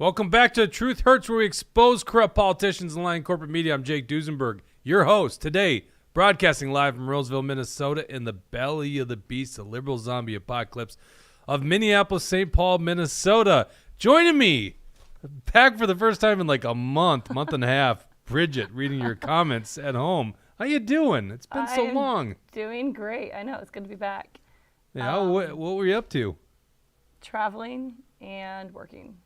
Welcome back to Truth Hurts, where we expose corrupt politicians and lying corporate media. I'm Jake Duesenberg, your host. Today, broadcasting live from Roseville, Minnesota, in the belly of the beast, the liberal zombie apocalypse of Minneapolis, St. Paul, Minnesota. Joining me, back for the first time in like a month and a half, Bridget, reading your comments at home. How you doing? It's been so long. Doing great. I know, it's good to be back. Yeah, what were you up to? Traveling and working.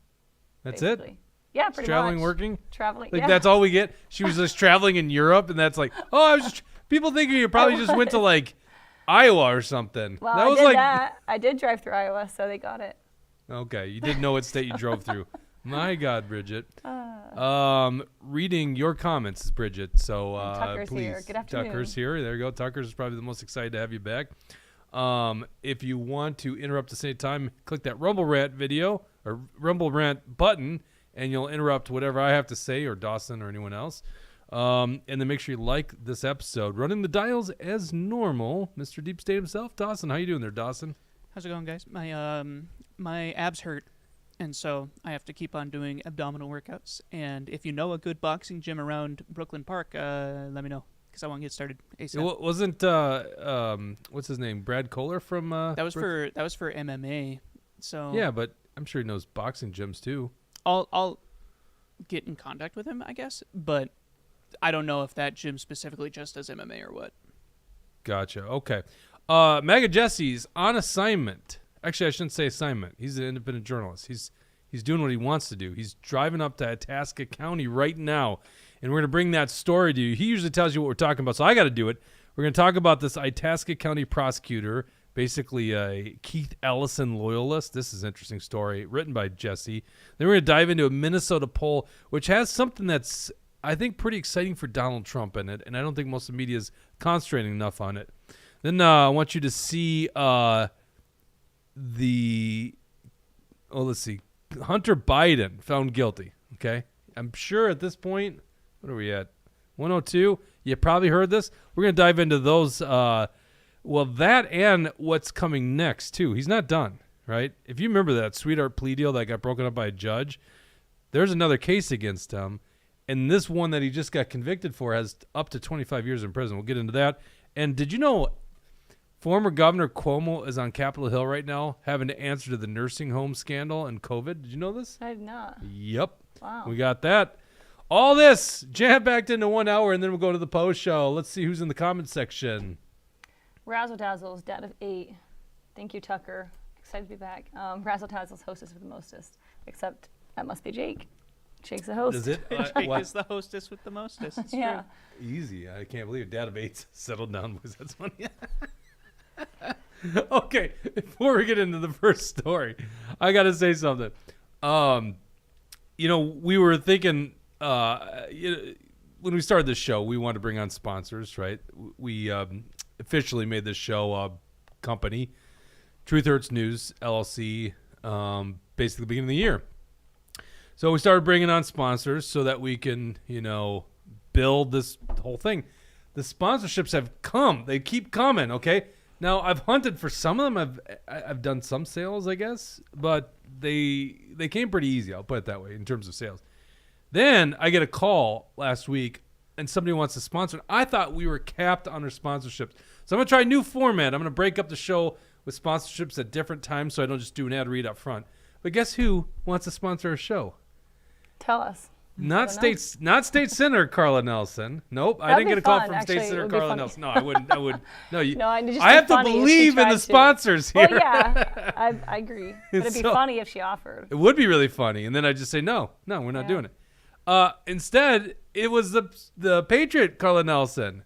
That's basically. it? Yeah, pretty traveling, much. working? Traveling, Like, yeah. that's all we get? She was just traveling in Europe, and that's like, oh, I was just, people think you probably just went to, like, Iowa or something. Well, that I was did like, that. I did drive through Iowa, so they got it. Okay, you didn't know what state you drove through. My God, Bridget. Reading your comments is Bridget, so Tucker's please. here. Good afternoon. Tucker's here. There you go. Tucker's probably the most excited to have you back. If you want to interrupt at the same time, click that Rumble Rant video or Rumble Rant button, and you'll interrupt whatever I have to say or Dawson or anyone else. And then make sure you like this episode. Running the dials as normal, Mr. Deep State himself, Dawson. How you doing there, Dawson? How's it going, guys? My abs hurt, and so I have to keep on doing abdominal workouts. And if you know a good boxing gym around Brooklyn Park, let me know, because I want to get started ASAP. Wasn't what's his name, Brad Kohler from? That was for MMA. So yeah, but I'm sure he knows boxing gyms too. I'll get in contact with him, I guess, but I don't know if that gym specifically just does MMA or what. Gotcha. Okay. MAGA Jesse's on assignment. Actually, I shouldn't say assignment. He's an independent journalist. He's doing what he wants to do. He's driving up to Itasca County right now, and we're going to bring that story to you. He usually tells you what we're talking about, so I got to do it. We're going to talk about this Itasca County prosecutor, basically a Keith Ellison Loyalist. This is an interesting story, written by Jesse. Then we're going to dive into a Minnesota poll, which has something that's, I think, pretty exciting for Donald Trump in it, and I don't think most of the media is concentrating enough on it. Then I want you to see let's see, Hunter Biden found guilty, okay? I'm sure at this point, what are we at, 102? You probably heard this. We're going to dive into those, that and what's coming next, too. He's not done, right? If you remember that sweetheart plea deal that got broken up by a judge, there's another case against him, and this one that he just got convicted for has up to 25 years in prison. We'll get into that. And did you know former Governor Cuomo is on Capitol Hill right now having to answer to the nursing home scandal and COVID? Did you know this? I did not. Yep. Wow. We got that. All this jam-packed into 1 hour, and then we'll go to the post show. Let's see who's in the comments section. Razzle Dazzle's dad of 8. Thank you, Tucker. Excited to be back. Razzle Dazzle's hostess with the mostest, except that must be Jake. Jake's the host. Is it? Jake is the hostess with the mostest. It's Yeah. true. Easy. I can't believe Dad of 8's settled down because that's funny. Okay, before we get into the first story, I got to say something. We were thinking when we started this show, we wanted to bring on sponsors, right? We officially made this show a company, Truth Hurts News, LLC, basically the beginning of the year. So we started bringing on sponsors so that we can, build this whole thing. The sponsorships have come. They keep coming, okay? Now, I've hunted for some of them. I've done some sales, I guess, but they came pretty easy, I'll put it that way, in terms of sales. Then I get a call last week, and somebody wants to sponsor. I thought we were capped on our sponsorships. So I'm going to try a new format. I'm going to break up the show with sponsorships at different times so I don't just do an ad read up front. But guess who wants to sponsor a show? Tell us. Not state senator Carla Nelson. Nope, I didn't get a call from state senator Carla Nelson. No, I wouldn't. No, I have to believe in the sponsors here. Well, yeah, I agree. But it'd be funny if she offered. It would be really funny, and then I just say no, we're not doing it. Instead, it was the Patriot Carla Nelson.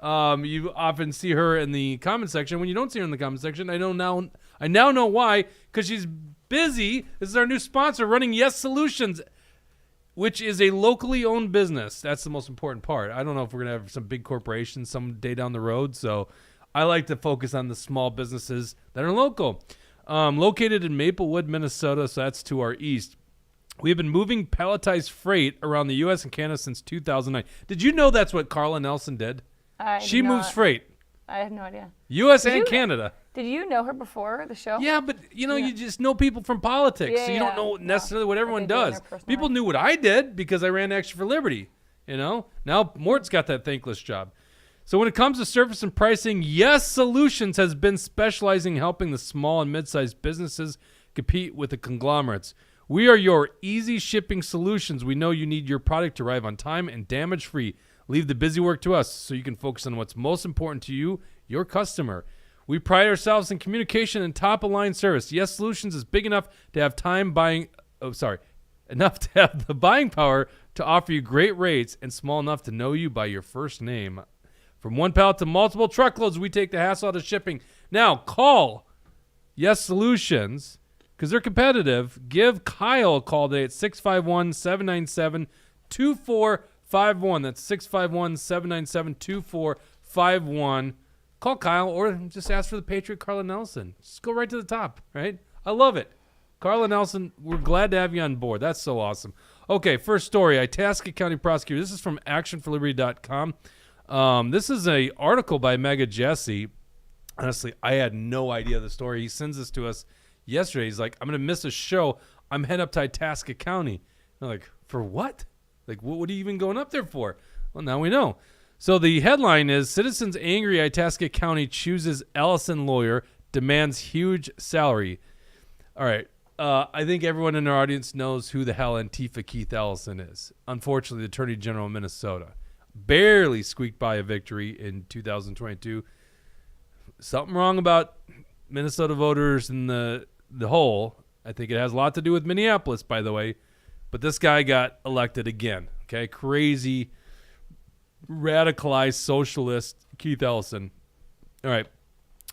You often see her in the comment section. When you don't see her in the comment section, I now know why, because she's busy. This is our new sponsor, running Yes Solutions, which is a locally owned business. That's the most important part. I don't know if we're going to have some big corporations some day down the road, so I like to focus on the small businesses that are local. Located in Maplewood, Minnesota, so that's to our east. We have been moving palletized freight around the U.S. and Canada since 2009. Did you know that's what Carla Nelson did? She moves freight. I had no idea. U.S. and Canada. Did you know her before the show? Yeah, but you just know people from politics, so you don't know necessarily what everyone does. People knew what I did because I ran Action for Liberty. Now Mort's got that thankless job. So when it comes to service and pricing, Yes Solutions has been specializing in helping the small and mid-sized businesses compete with the conglomerates. We are your easy shipping solutions. We know you need your product to arrive on time and damage-free. Leave the busy work to us so you can focus on what's most important to you, your customer. We pride ourselves in communication and top-of-line service. Yes Solutions is big enough to have enough to have the buying power to offer you great rates and small enough to know you by your first name. From one pallet to multiple truckloads, we take the hassle out of shipping. Now, call Yes Solutions because they're competitive. Give Kyle a call today at 651-797-2451. That's 651-797-2451. Call Kyle or just ask for the Patriot, Carla Nelson. Just go right to the top, right? I love it. Carla Nelson, we're glad to have you on board. That's so awesome. Okay, first story, Itasca County prosecutor. This is from actionforliberty.com. This is an article by MAGA Jesse. Honestly, I had no idea the story. He sends this to us yesterday. He's like, I'm going to miss a show. I'm heading up to Itasca County. I'm like, for what? Like, what are you even going up there for? Well, now we know. So the headline is, Citizens Angry Itasca County Chooses Ellison Lawyer, Demands Huge Salary. All right. I think everyone in our audience knows who the hell Antifa Keith Ellison is. Unfortunately, the Attorney General of Minnesota. Barely squeaked by a victory in 2022. Something wrong about Minnesota voters in the whole. I think it has a lot to do with Minneapolis, by the way. But this guy got elected again. Okay, crazy, radicalized socialist Keith Ellison. All right.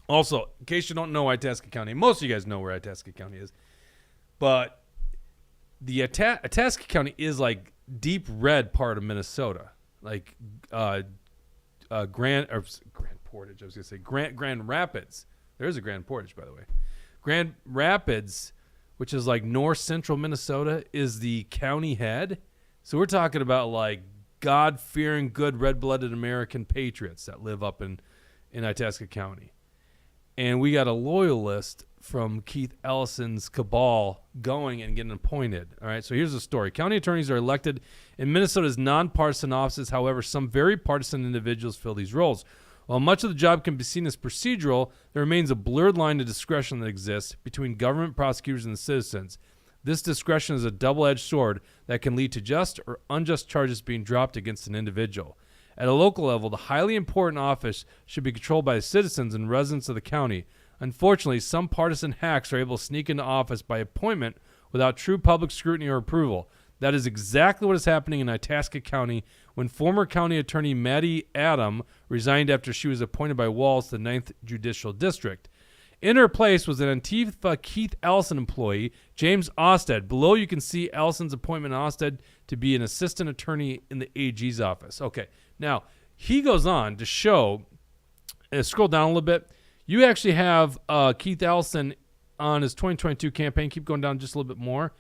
Also, in case you don't know Itasca County, most of you guys know where Itasca County is. But the Itasca County is like deep red part of Minnesota. Like Grand Portage, I was going to say Grand Rapids. There's a Grand Portage, by the way. Grand Rapids, which is like north central Minnesota, is the county head. So we're talking about like God-fearing, good, red-blooded American patriots that live up in Itasca County. And we got a loyalist from Keith Ellison's cabal going and getting appointed. All right, so here's the story. County attorneys are elected in Minnesota's nonpartisan offices. However, some very partisan individuals fill these roles. While much of the job can be seen as procedural, there remains a blurred line of discretion that exists between government prosecutors and the citizens. This discretion is a double-edged sword that can lead to just or unjust charges being dropped against an individual. At a local level, the highly important office should be controlled by the citizens and residents of the county. Unfortunately, some partisan hacks are able to sneak into office by appointment without true public scrutiny or approval. That is exactly what is happening in Itasca County when former county attorney Maddie Adam resigned after she was appointed by Walz to the 9th Judicial District. In her place was an Antifa Keith Ellison employee, James Osted. Below you can see Ellison's appointment in Osted to be an assistant attorney in the AG's office. Okay, now he goes on to show, scroll down a little bit, you actually have Keith Ellison on his 2022 campaign, keep going down just a little bit more,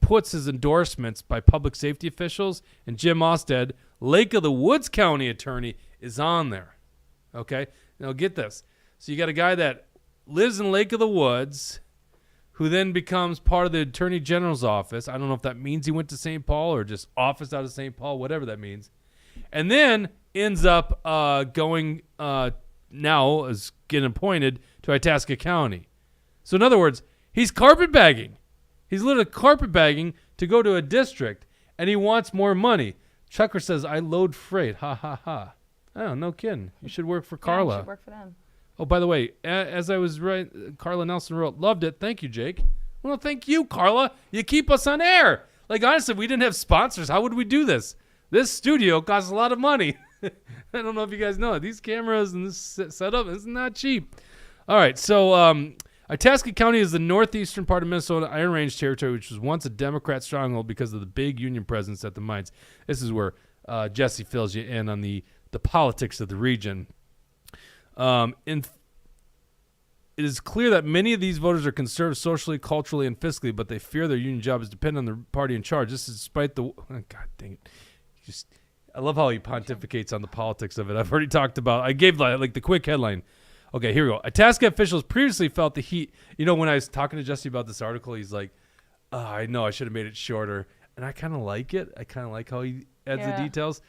puts his endorsements by public safety officials, and Jim Osted, Lake of the Woods County attorney, is on there. Okay, now get this. So you got a guy that lives in Lake of the Woods, who then becomes part of the Attorney General's office. I don't know if that means he went to St. Paul or just office out of St. Paul, whatever that means. And then ends up going now is getting appointed to Itasca County. So in other words, he's carpetbagging. He's literally carpetbagging to go to a district, and he wants more money. Chucker says, I load freight. Ha, ha, ha. Oh, no kidding. You should work for Carla. Yeah, you should work for them. Oh, by the way, as I was writing, Carla Nelson wrote, loved it. Thank you, Jake. Well, thank you, Carla. You keep us on air. Like, honestly, if we didn't have sponsors, how would we do this? This studio costs a lot of money. I don't know if you guys know it. These cameras and this setup is not cheap. All right, so Itasca County is the northeastern part of Minnesota Iron Range territory, which was once a Democrat stronghold because of the big union presence at the mines. This is where Jesse fills you in on the politics of the region. It is clear that many of these voters are conservative socially, culturally, and fiscally, but they fear their union job is dependent on the party in charge. This is despite the... Oh, God dang it. I love how he pontificates on the politics of it. I've already talked about... I gave like the quick headline. Okay, here we go. Itasca officials previously felt the heat. You know, when I was talking to Jesse about this article, he's like, I know I should have made it shorter. And I kind of like it. I kind of like how he adds the details.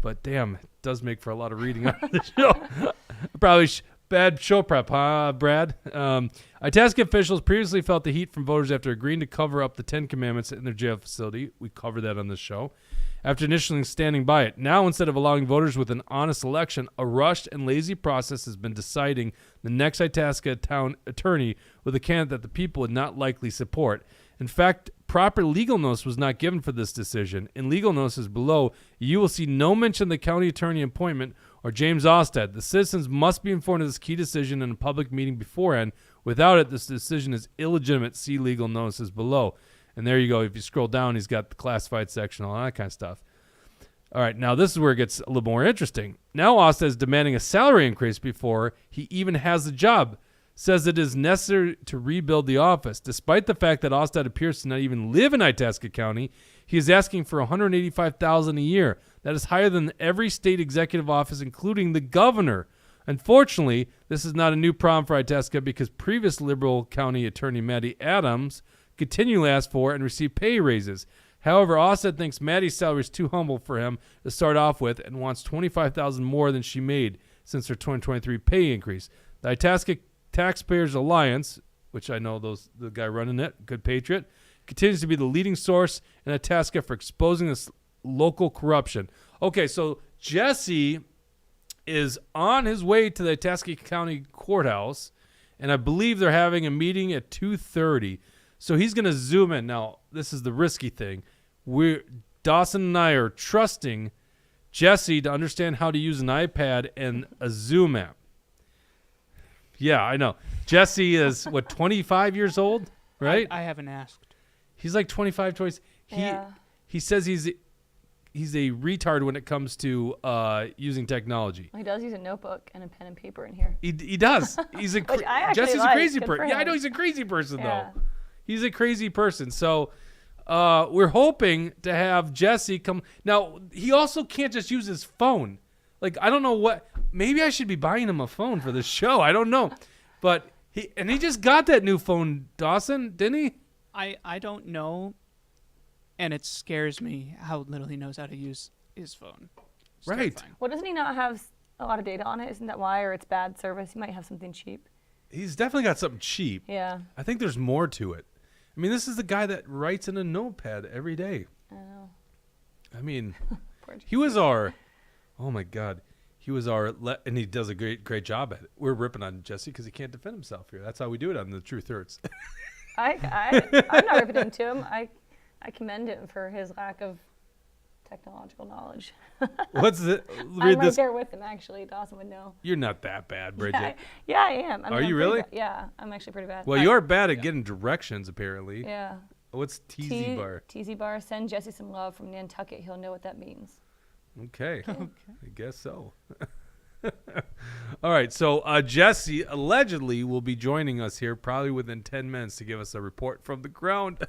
But damn, it does make for a lot of reading on the show. Probably bad show prep, huh, Brad? Itasca officials previously felt the heat from voters after agreeing to cover up the 10 Commandments in their jail facility. We covered that on this show. After initially standing by it. Now, instead of allowing voters with an honest election, a rushed and lazy process has been deciding the next Itasca town attorney with a candidate that the people would not likely support. In fact, proper legal notice was not given for this decision. In legal notices below, you will see no mention of the county attorney appointment or James Ostad. The citizens must be informed of this key decision in a public meeting beforehand. Without it, this decision is illegitimate. See legal notices below. And there you go. If you scroll down, he's got the classified section, all that kind of stuff. All right, now this is where it gets a little more interesting. Now Ostad is demanding a salary increase before he even has the job. Says it is necessary to rebuild the office. Despite the fact that Ostad appears to not even live in Itasca County, he is asking for $185,000 a year. That is higher than every state executive office, including the governor. Unfortunately, this is not a new problem for Itasca because previous Liberal County Attorney Matty Adams continually asked for and received pay raises. However, Ostad thinks Maddie's salary is too humble for him to start off with and wants $25,000 more than she made since her 2023 pay increase. The Itasca Taxpayers Alliance, which I know the guy running it, Good Patriot, continues to be the leading source in Itasca for exposing this local corruption. Okay, so Jesse is on his way to the Itasca County Courthouse, and I believe they're having a meeting at 2:30. So he's going to zoom in. Now, this is the risky thing. Dawson and I are trusting Jesse to understand how to use an iPad and a Zoom app. Yeah, I know. Jesse is, 25 years old, right? I haven't asked. He's like 25, 20. He says he's a retard when it comes to using technology. He does use a notebook and a pen and paper in here. He does. He's a Jesse's a crazy person. Yeah, I know he's a crazy person, though. He's a crazy person. So we're hoping to have Jesse come. Now, he also can't just use his phone. Like, I don't know what. Maybe I should be buying him a phone for this show. I don't know. But he just got that new phone, Dawson, didn't he? I don't know. And it scares me how little he knows how to use his phone. It's right. terrifying. Well, doesn't he not have a lot of data on it? Isn't that why? Or it's bad service? He might have something cheap. He's definitely got something cheap. Yeah. I think there's more to it. I mean, this is the guy that writes in a notepad every day. I know. I mean, he was our, oh my God, he was our, and he does a great job at it. We're ripping on Jesse because he can't defend himself here. That's how we do it on The Truth Hurts. I'm not ripping into him. I commend him for his lack of technological knowledge. What's it? I'm right there with him, actually. Dawson would know. You're not that bad, Bridget. Yeah, I am. Are you really? Yeah, I'm actually pretty bad. Well, you're bad at getting directions, apparently. Yeah. What's TZ bar? TZ bar. Send Jesse some love from Nantucket. He'll know what that means. Okay. I guess so. All right. So Jesse allegedly will be joining us here probably within 10 minutes to give us a report from the ground.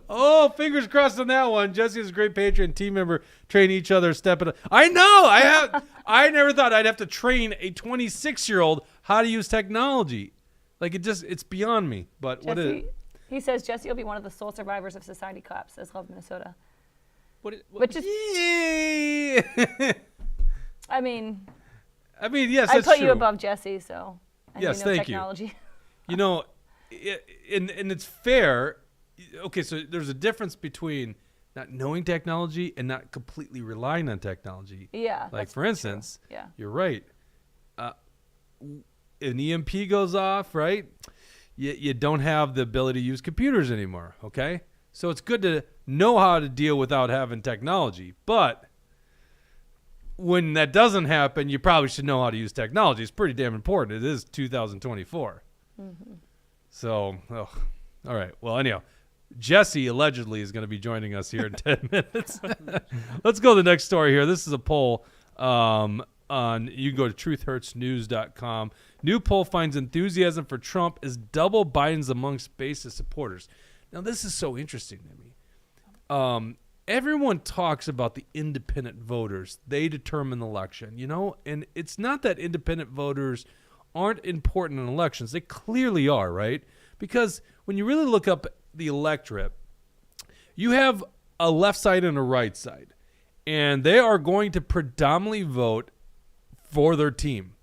Oh, fingers crossed on that one. Jesse is a great patron and team member. Train each other step at a. I know. I never thought I'd have to train a 26-year-old how to use technology. Like it's beyond me. But Jesse, what is it? He says Jesse will be one of the sole survivors of society collapse, says Love Minnesota. What Which is. Yeah. I mean, yes, I that's put true. you above Jesse, so. And Yes, you know thank technology. You know, and it's fair. Okay, so there's a difference between not knowing technology and not completely relying on technology. Yeah. Like, that's for instance, true. Yeah. you're right. An EMP goes off, right? You don't have the ability to use computers anymore, okay? So it's good to know how to deal without having technology. But when that doesn't happen, you probably should know how to use technology. It's pretty damn important. It is 2024. Mm-hmm. So, all right. Well, anyhow, Jesse allegedly is going to be joining us here in 10 minutes. Let's go to the next story here. This is a poll on, you can go to truthhurtsnews.com. New poll finds enthusiasm for Trump is double Biden's amongst basis supporters. Now, this is so interesting to me. Everyone talks about the independent voters. They determine the election, you know? And it's not that independent voters aren't important in elections. They clearly are, right? Because when you really look up the electorate, you have a left side and a right side, and they are going to predominantly vote for their team.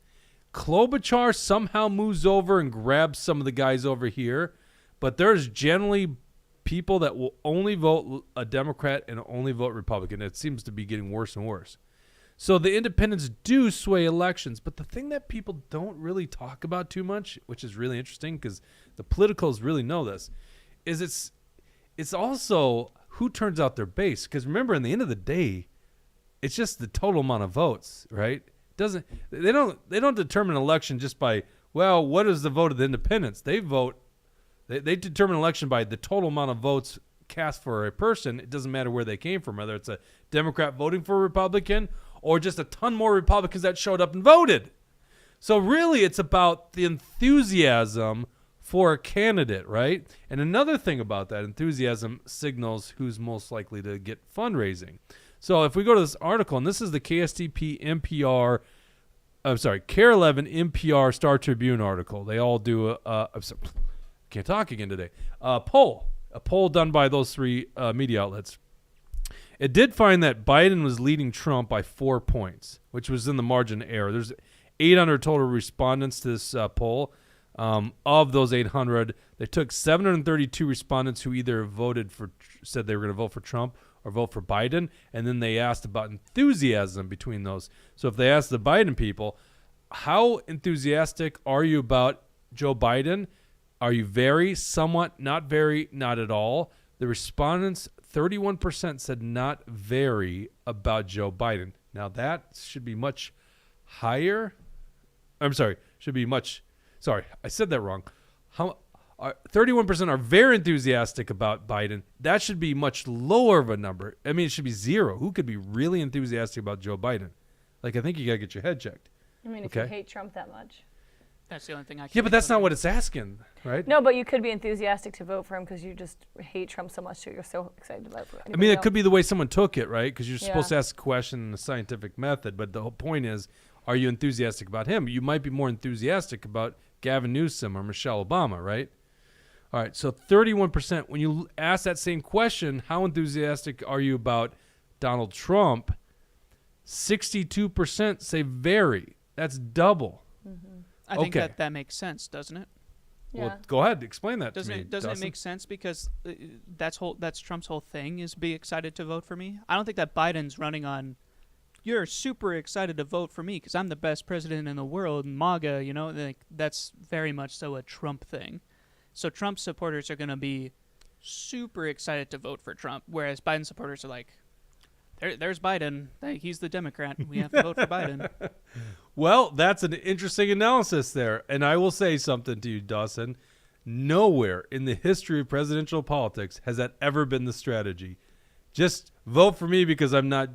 Klobuchar somehow moves over and grabs some of the guys over here, but there's generally people that will only vote a Democrat and only vote Republican. It seems to be getting worse and worse. So the independents do sway elections, but the thing that people don't really talk about too much, which is really interesting because the politicals really know this, is it's also who turns out their base. Because remember, in the end of the day, it's just the total amount of votes, right? They don't determine an election just by, well, what is the vote of the independents? They determine an election by the total amount of votes cast for a person. It doesn't matter where they came from, whether it's a Democrat voting for a Republican or just a ton more Republicans that showed up and voted. So really, it's about the enthusiasm for a candidate, right? And another thing about that, enthusiasm signals who's most likely to get fundraising. So if we go to this article, and this is the KSTP NPR, KARE 11 NPR Star Tribune article. They all do can't talk again today. A poll done by those three media outlets. It did find that Biden was leading Trump by 4 points, which was in the margin of error. There's 800 total respondents to this poll. Of those 800, they took 732 respondents who either said they were going to vote for Trump or vote for Biden, and then they asked about enthusiasm between those. So if they asked the Biden people, how enthusiastic are you about Joe Biden? Are you very, somewhat, not very, not at all? The respondents, 31% said not very about Joe Biden. Now that should be much higher. I said that wrong. 31% are very enthusiastic about Biden. That should be much lower of a number. I mean, it should be 0. Who could be really enthusiastic about Joe Biden? Like, I think you got to get your head checked. I mean, if you hate Trump that much. That's the only thing I can. Yeah, but that's not what it's asking, right? No, but you could be enthusiastic to vote for him because you just hate Trump so much, so you're so excited to vote for him. I mean, it could be the way someone took it, right? Because you're supposed to ask a question in a scientific method, but the whole point is, are you enthusiastic about him? You might be more enthusiastic about Gavin Newsom or Michelle Obama, right? All right, so 31%. When you ask that same question, how enthusiastic are you about Donald Trump? 62% say very. That's double. Mm-hmm. I think that makes sense, doesn't it? Yeah. Well, go ahead, explain that to me. Doesn't it make sense because that's Trump's whole thing is be excited to vote for me? I don't think that Biden's running on you're super excited to vote for me because I'm the best president in the world and MAGA, that's very much so a Trump thing. So Trump supporters are going to be super excited to vote for Trump, whereas Biden supporters are like, there's Biden. He's the Democrat. We have to vote for Biden. Well, that's an interesting analysis there. And I will say something to you, Dawson. Nowhere in the history of presidential politics has that ever been the strategy. Just vote for me because I'm not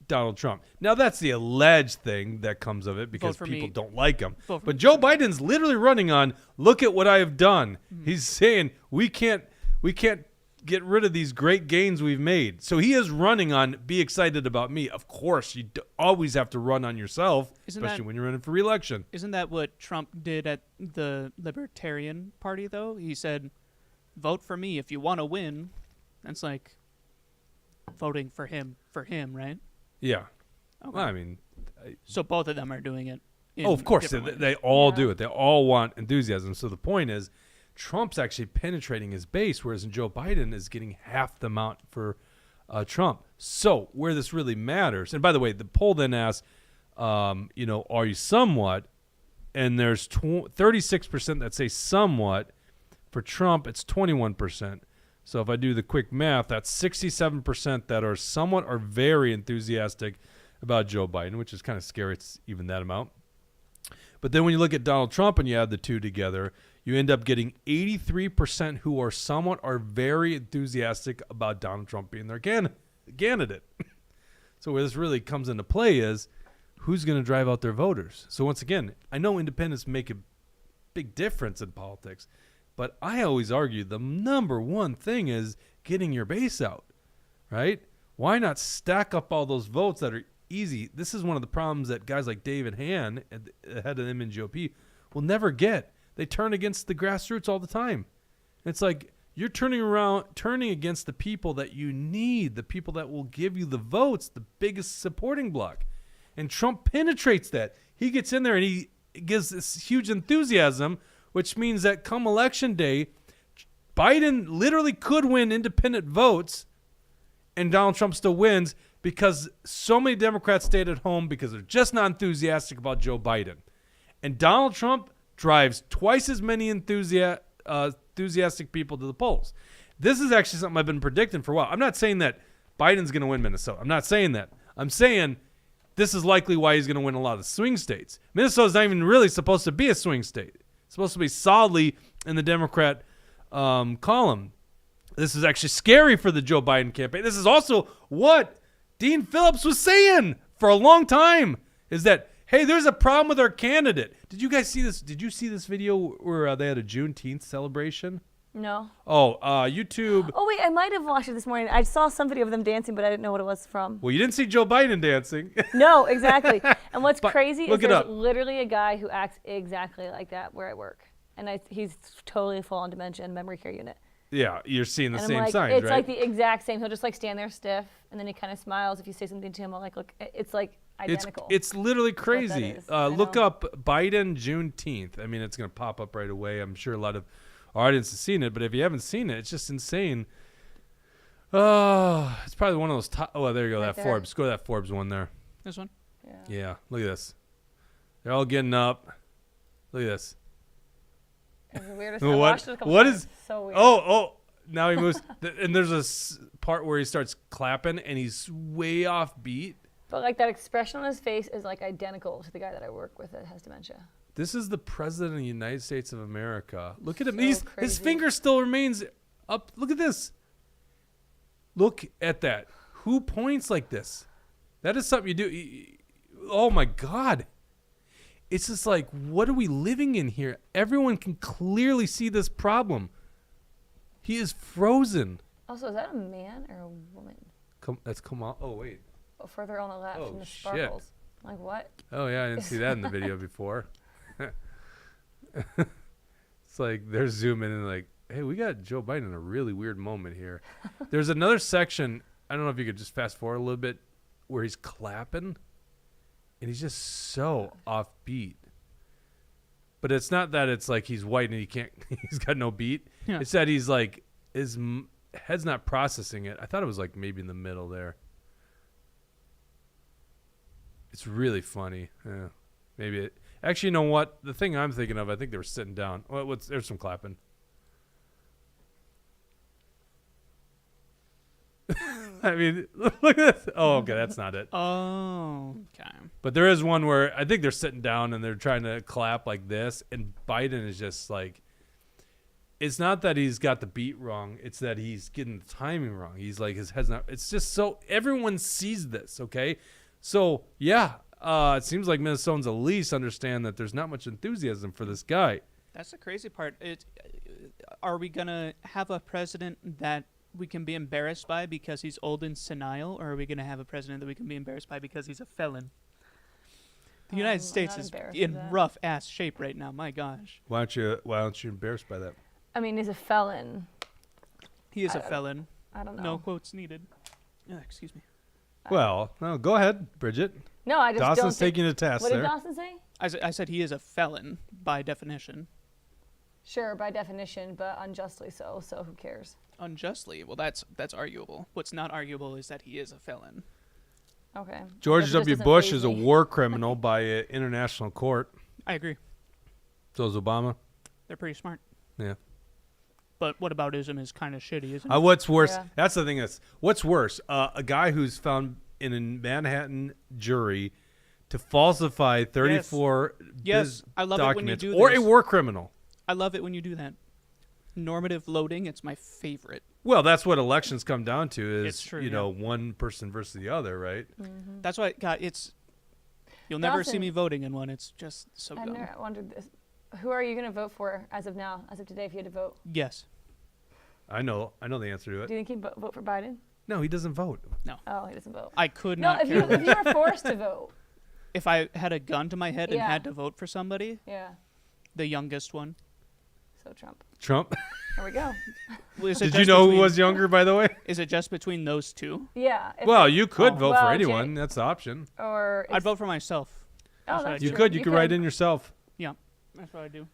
Donald Trump. Now, that's the alleged thing that comes of it because people don't like him. But Joe Biden's literally running on, look at what I have done. Mm-hmm. He's saying we can't get rid of these great gains we've made. So he is running on, be excited about me. Of course, you always have to run on yourself, especially when you're running for re-election. Isn't that what Trump did at the Libertarian Party, though? He said, vote for me if you want to win. That's like voting for him, right? Yeah. Okay. Well, I mean. So both of them are doing it. Of course. They all do it. They all want enthusiasm. So the point is, Trump's actually penetrating his base, whereas Joe Biden is getting half the amount for Trump. So where this really matters, and by the way, the poll then asks, are you somewhat? And there's 36% that say somewhat. For Trump, it's 21%. So if I do the quick math, that's 67% that are somewhat or very enthusiastic about Joe Biden, which is kind of scary. It's even that amount. But then when you look at Donald Trump and you add the two together, you end up getting 83% who are somewhat or very enthusiastic about Donald Trump being their candidate. So where this really comes into play is who's going to drive out their voters. So once again, I know independents make a big difference in politics, but I always argue the number one thing is getting your base out, right? Why not stack up all those votes that are easy? This is one of the problems that guys like David Hann, head of the MNGOP, will never get. They turn against the grassroots all the time. It's like you're turning against the people that you need, the people that will give you the votes, the biggest supporting bloc. And Trump penetrates that. He gets in there and he gives this huge enthusiasm, which means that come election day, Biden literally could win independent votes and Donald Trump still wins because so many Democrats stayed at home because they're just not enthusiastic about Joe Biden. And Donald Trump drives twice as many enthusiastic people to the polls. This is actually something I've been predicting for a while. I'm not saying that Biden's going to win Minnesota. I'm not saying that. I'm saying this is likely why he's going to win a lot of the swing states. Minnesota's not even really supposed to be a swing state. It's supposed to be solidly in the Democrat column. This is actually scary for the Joe Biden campaign. This is also what Dean Phillips was saying for a long time, is that, hey, there's a problem with our candidate. Did you guys see this? Did you see this video where they had a Juneteenth celebration? No. Oh, YouTube. Oh, wait, I might have watched it this morning. I saw some video of them dancing, but I didn't know what it was from. Well, you didn't see Joe Biden dancing. No, exactly. And what's crazy is look it there's up. literally a guy who acts exactly like that where I work. And he's totally full on dementia and memory care unit. Yeah, you're seeing the And same I'm like, signs, it's right? like the exact same. He'll just like stand there stiff, and then he kind of smiles if you say something to him. I'm like, look, it's like identical. It's literally what that crazy. is. I Look know. up Biden Juneteenth. I mean, it's going to pop up right away. I'm sure a lot of our audience has seen it, but if you haven't seen it, it's just insane. Oh, it's probably one of those top. Oh, there you go. Right That there. Forbes. Go to that Forbes one there. This one? Yeah. Yeah, look at this. They're all getting up. Look at this. It's the weirdest. What- I watched it a couple what times. is- So weird. Oh, now he moves. And there's a part where he starts clapping and he's way off beat. But like that expression on his face is like identical to the guy that I work with that has dementia. This is the president of the United States of America. Look at him. So His crazy. finger still remains up. Look at this. Look at that. Who points like this? That is something you do. Oh my God. It's just like, what are we living in here? Everyone can clearly see this problem. He is frozen. Also, is that a man or a woman? That's Kamal. Oh, wait. Oh, further on the left Oh, from the shit. sparkles. Like what? Oh, yeah. I didn't see that in the video before. It's like they're zooming in like, hey, we got Joe Biden in a really weird moment here. There's another section. I don't know if you could just fast forward a little bit where he's clapping and he's just so offbeat. But it's not that it's like he's white and he's got no beat. Yeah. It's that he's like, his head's not processing it. I thought it was like maybe in the middle there. It's really funny. Yeah. Maybe it. Actually, you know what? The thing I'm thinking of, I think they were sitting down. Well, there's some clapping. I mean, look at this. Oh, okay, that's not it. Oh, okay. But there is one where I think they're sitting down and they're trying to clap like this, and Biden is just like, it's not that he's got the beat wrong. It's that he's getting the timing wrong. He's like, his head's not. It's just so everyone sees this, okay? So, yeah, it seems like Minnesotans at least understand that there's not much enthusiasm for this guy. That's the crazy part. Are we going to have a president that we can be embarrassed by because he's old and senile, or are we going to have a president that we can be embarrassed by because he's a felon? The United I'm States not is embarrassed in of that. rough ass shape right now. My gosh. Why aren't you embarrassed by that? I mean, he's a felon. He is I a don't- felon. I don't know. No quotes needed. Excuse me. Well, no, go ahead, Bridget. No, I just don't Dawson's think. taking you to task What there. did Dawson say? I said he is a felon by definition. Sure, by definition, but unjustly so. So who cares? Unjustly. Well, that's arguable. What's not arguable is that he is a felon. Okay. George Guess it just W. doesn't Bush faze is a me. war criminal by international court. I agree. So is Obama. They're pretty smart. Yeah. But whataboutism is kind of shitty, isn't it? What's worse? Yeah. That's the thing. What's worse? A guy who's found in a Manhattan jury to falsify 34 Yes, I love it when you documents, do or this. a war criminal. I love it when you do that. Normative loading, it's my favorite. Well, that's what elections come down to. Is It's true, you yeah. know, one person versus the other, right? That's why, God, you'll never see Dawson- me voting in one. It's just so I've dumb. never wondered this. Who are you going to vote for as of now, as of today, if you had to vote? Yes. I know the answer to it. Do you think he'd vote for Biden? No, he doesn't vote. Oh, he doesn't vote. I could No, not if care. you were forced to vote. If I had a gun to my head and Yeah. had to vote for somebody, Yeah. The youngest one. So Trump. Trump. There we go. Well, is it Did you just know who between- was younger, by the way? Is it just between those two? Yeah. Well, you could vote for Well, anyone. That's the option. Or I'd vote for myself. Oh, what I that's do. You true. could. You could write in yourself. Yeah, that's what I do.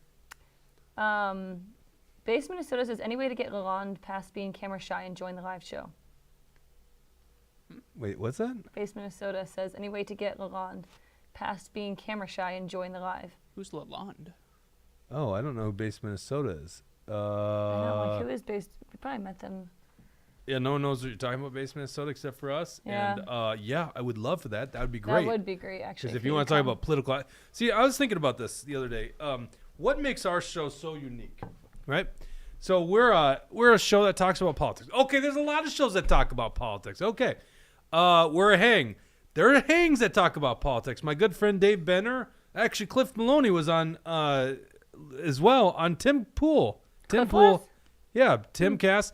Base Minnesota says, any way to get Lalonde past being camera shy and join the live show? Wait, what's that? Base Minnesota says, any way to get Lalonde past being camera shy and join the live? Who's Lalonde? Oh, I don't know who Base Minnesota is. I know, like, who is Base? We probably met them. Yeah, no one knows what you're talking about, Base Minnesota, except for us. Yeah. And yeah, I would love for that. That would be great. That would be great, actually. Because if you want to talk about political, see, I was thinking about this the other day. What makes our show so unique, right? So we're a show that talks about politics. Okay, there's a lot of shows that talk about politics. Okay, we're a hang. There are hangs that talk about politics. My good friend Dave Benner, actually Cliff Maloney was on as well on Tim Pool. Tim Cliff Pool, was? yeah, Tim Cass.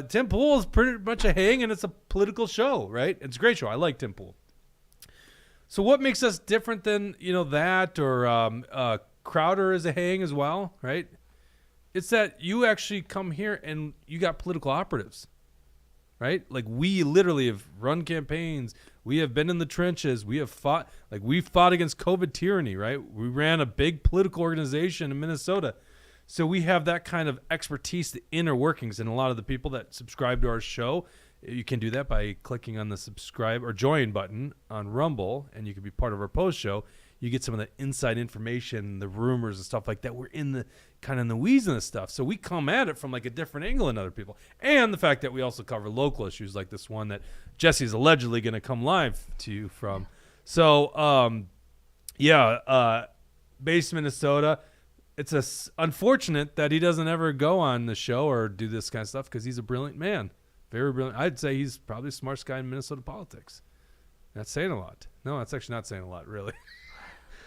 Tim Pool is pretty much a hang, and it's a political show, right? It's a great show. I like Tim Pool. So what makes us different than that, or Crowder is a hang as well, right? It's that you actually come here and you got political operatives, right? Like, we literally have run campaigns. We have been in the trenches. We have fought, we fought against COVID tyranny, right? We ran a big political organization in Minnesota. So we have that kind of expertise, the inner workings, and a lot of the people that subscribe to our show, you can do that by clicking on the subscribe or join button on Rumble, and you can be part of our post show. You get some of the inside information, the rumors and stuff like that. We're in the kind of in the weeds of this stuff. So we come at it from like a different angle than other people. And the fact that we also cover local issues like this one that Jesse's allegedly going to come live to you from. So, Base Minnesota. It's unfortunate that he doesn't ever go on the show or do this kind of stuff because he's a brilliant man. Very brilliant. I'd say he's probably the smartest guy in Minnesota politics. That's saying a lot. No, that's actually not saying a lot, really.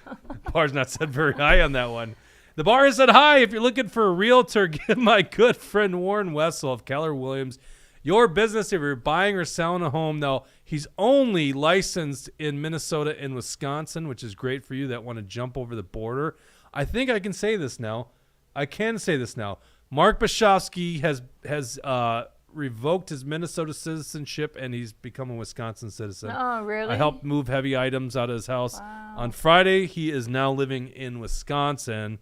The bar's not set very high on that one. The bar is set high. If you're looking for a realtor, give my good friend Warren Wessel of Keller Williams your business. If you're buying or selling a home, now he's only licensed in Minnesota and Wisconsin, which is great for you that want to jump over the border. I think I can say this now. Mark Bashofsky has revoked his Minnesota citizenship, and he's become a Wisconsin citizen. Oh, really? I helped move heavy items out of his house. Wow. On Friday, he is now living in Wisconsin.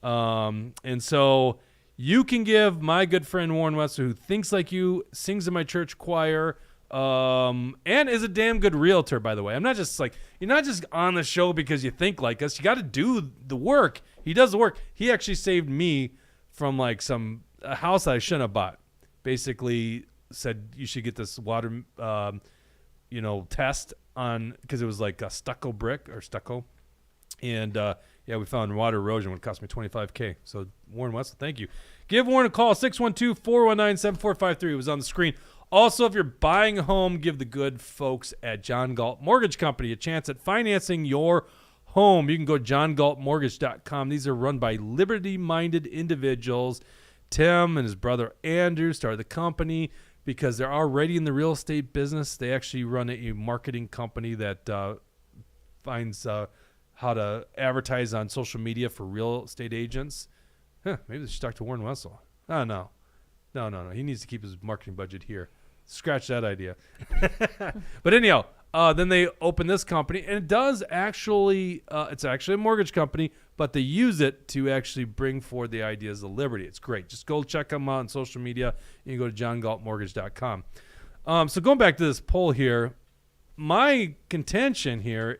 And so you can give my good friend Warren Wessel, who thinks like you, sings in my church choir, and is a damn good realtor, by the way. I'm not just you're not just on the show because you think like us. You got to do the work. He does the work. He actually saved me from a house that I shouldn't have bought. Basically said you should get this water, test on, because it was like a stucco brick or stucco. And, we found water erosion would cost me $25,000. So Warren Wessel, thank you. Give Warren a call, 612-419-7453. It was on the screen. Also, if you're buying a home, give the good folks at John Galt Mortgage Company a chance at financing your home. You can go to johngaltmortgage.com. These are run by liberty-minded individuals. Tim and his brother Andrew started the company because they're already in the real estate business. They actually run a marketing company that finds how to advertise on social media for real estate agents. Maybe they should talk to Warren Wessel. Oh, no. No. He needs to keep his marketing budget here. Scratch that idea. But anyhow, then they open this company, and it does actually, it's actually a mortgage company, but they use it to actually bring forward the ideas of liberty. It's great. Just go check them out on social media. You can go to johngaltmortgage.com. So going back to this poll here, my contention here,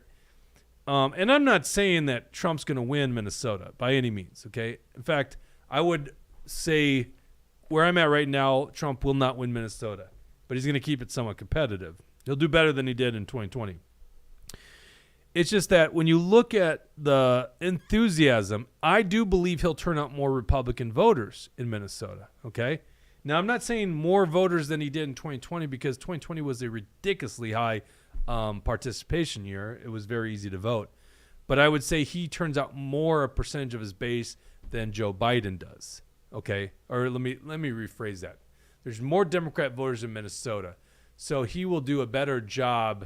and I'm not saying that Trump's going to win Minnesota by any means, okay? In fact, I would say where I'm at right now, Trump will not win Minnesota, but he's going to keep it somewhat competitive. He'll do better than he did in 2020. It's just that when you look at the enthusiasm, I do believe he'll turn out more Republican voters in Minnesota, okay? Now, I'm not saying more voters than he did in 2020 because 2020 was a ridiculously high participation year. It was very easy to vote. But I would say he turns out more a percentage of his base than Joe Biden does, okay? Or let me rephrase that. There's more Democrat voters in Minnesota. So he will do a better job.